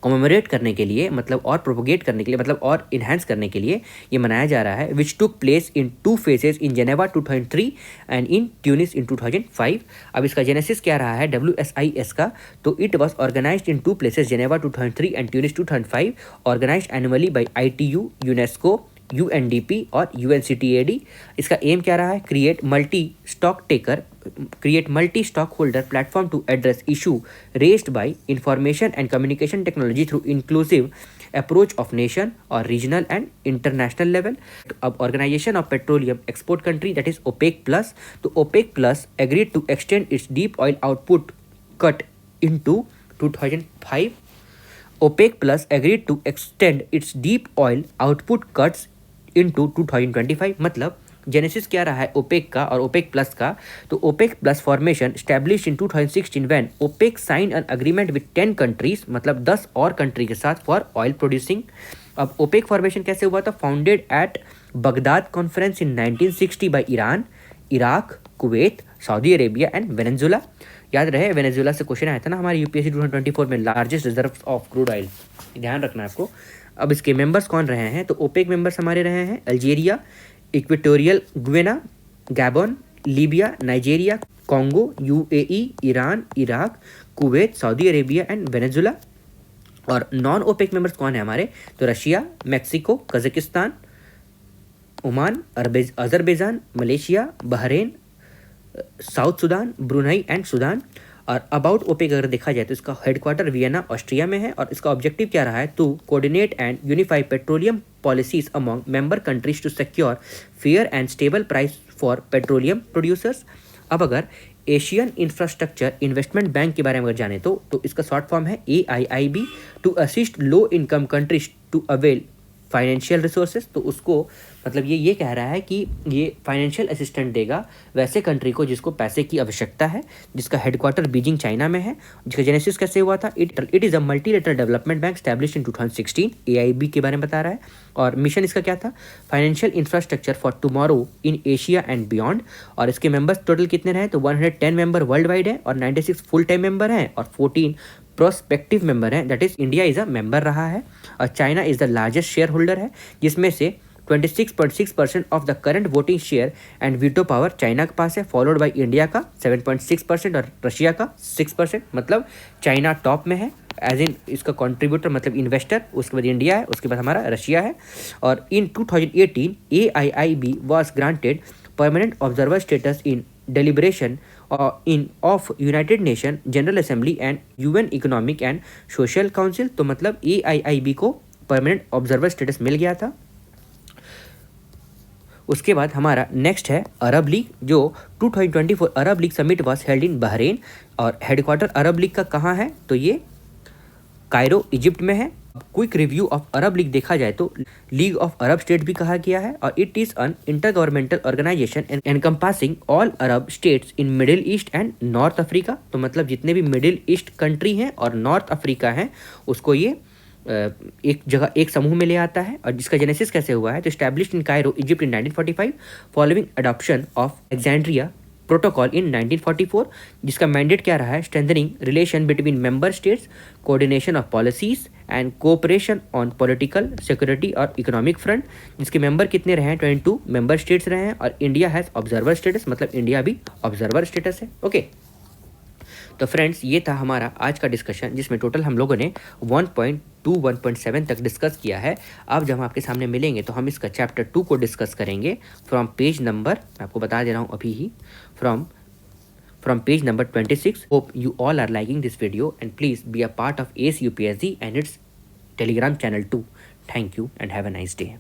कॉमेमोरेट करने के लिए, मतलब और प्रोपोगेट करने के लिए, मतलब और इन्हांस करने के लिए ये मनाया जा रहा है, which took place in 2 phases in Geneva 2003 and in Tunis in 2005। अब इसका जेनेसिस क्या रहा है WSIS का? तो it was organized in 2 places, Geneva 2003 and Tunis 2005, organized annually by ITU, UNESCO, UNDP और UNCTAD। इसका एम क्या रहा है? Create multi stakeholder platform to address issue raised by information and communication technology through inclusive approach of nation और regional and international level. अब organization of petroleum export country that is OPEC+, तो OPEC+ agreed to extend its deep oil output cut into 2005। OPEC+ agreed to extend its deep oil output cuts into 2025। मतलब genesis क्या रहा है OPEC का और OPEC+ का? तो OPEC+ formation established in 2016 when OPEC signed an agreement with 10 countries, मतलब 10 और कंट्री के साथ फॉर ऑयल प्रोड्यूसिंग। अब OPEC फॉर्मेशन कैसे हुआ था? Founded at Baghdad conference in 1960 by Iran, Iraq, Kuwait, Saudi Arabia and Venezuela. याद रहे वेनेजुला से क्वेश्चन आया था ना हमारे UPSC 2024 में, largest reserve of crude oil, ध्यान रखना है आपको। अब इसके मेंबर्स कौन रहे हैं? तो OPEC मेंबर्स हमारे रहे हैं Algeria, equatorial ग्वेना, Gabon, Libya, Nigeria, Congo, UAE, Iran, Iraq, Kuwait, Saudi Arabia and Venezuela. और नॉन OPEC मेंबर्स कौन है हमारे? तो Russia, Mexico, Kazakhstan, Oman, Azerbaijan, Malaysia, Bahrain, south Sudan, Brunei and Sudan. और about OPEC अगर देखा जाए तो इसका हेडक्वार्टर वियना, ऑस्ट्रिया में है, और इसका ऑब्जेक्टिव क्या रहा है? To coordinate and unify petroleum policies among member countries to secure fair and stable price for petroleum producers. अब अगर एशियन इंफ्रास्ट्रक्चर इन्वेस्टमेंट बैंक के बारे में अगर जाने तो इसका शॉर्ट फॉर्म है AIIB, to assist low income countries to avail financial resources. तो उसको मतलब ये कह रहा है कि ये फाइनेंशियल असिस्टेंट देगा वैसे कंट्री को जिसको पैसे की आवश्यकता है, जिसका हेडक्वार्टर बीजिंग चाइना में है। जिसका जेनेसिस कैसे हुआ था? It is a multilateral development bank established in 2016, AIB के बारे में बता रहा है। और मिशन इसका क्या था? Financial infrastructure for tomorrow in Asia and beyond. और इसके मेंबर्स टोटल कितने रहे? तो 110 मेंबर वर्ल्ड वाइड है, और 96 फुल टाइम मेंबर हैं, और 14 प्रोस्पेक्टिव मेंबर हैं, that is India is a member रहा है, और China is the largest share holder है, जिसमें से 26.6% of the current voting share and veto power China के पास है, फॉलोड बाय इंडिया का 7.6% और रशिया का 6%। मतलब चाइना टॉप में है एज इन इसका कंट्रीब्यूटर, मतलब इन्वेस्टर, उसके बाद इंडिया है, उसके बाद हमारा रशिया है। और इन 2018 AIIB was granted permanent observer status in deliberation of United Nation general assembly and UN economic and social council. तो मतलब AIIB को परमानेंट ऑब्जर्वर स्टेटस मिल गया था। उसके बाद हमारा नेक्स्ट है अरब लीग, जो 2024 Arab League summit was held in Bahrain, और हेडक्वार्टर अरब लीग का कहाँ है, तो ये कायरो इजिप्ट में है। Quick review of Arab League देखा जाए तो लीग ऑफ अरब स्टेट भी कहा गया है, और it is an intergovernmental organization encompassing all Arab states in Middle East and North Africa. तो मतलब जितने भी मिडिल ईस्ट कंट्री हैं और नॉर्थ अफ्रीका हैं उसको ये एक जगह एक समूह में ले आता है। और जिसका जेनेसिस कैसे हुआ है, तो established in Cairo Egypt in 1945 following adoption of Alexandria protocol इन 1944, जिसका मैंडेट क्या रहा है, strengthening relation between member states, coordination of policies and cooperation on political, security और इकोनॉमिक फ्रंट। जिसके मेंबर कितने रहे हैं, 22 मेंबर स्टेट्स रहे हैं, और इंडिया हैज़ ऑब्जर्वर स्टेटस, मतलब इंडिया भी ऑब्जर्वर स्टेटस है। ओके, तो फ्रेंड्स ये था हमारा आज का डिस्कशन, जिसमें टोटल हम लोगों ने 1.2 1.7 तक डिस्कस किया है। अब जब हम आपके सामने मिलेंगे तो हम इसका चैप्टर 2 को डिस्कस करेंगे फ्रॉम पेज नंबर, मैं आपको बता दे रहा हूँ अभी ही, from page number 26। Hope you all are liking this video and please be a part of ACE UPSC and its Telegram channel too. Thank you and have a nice day.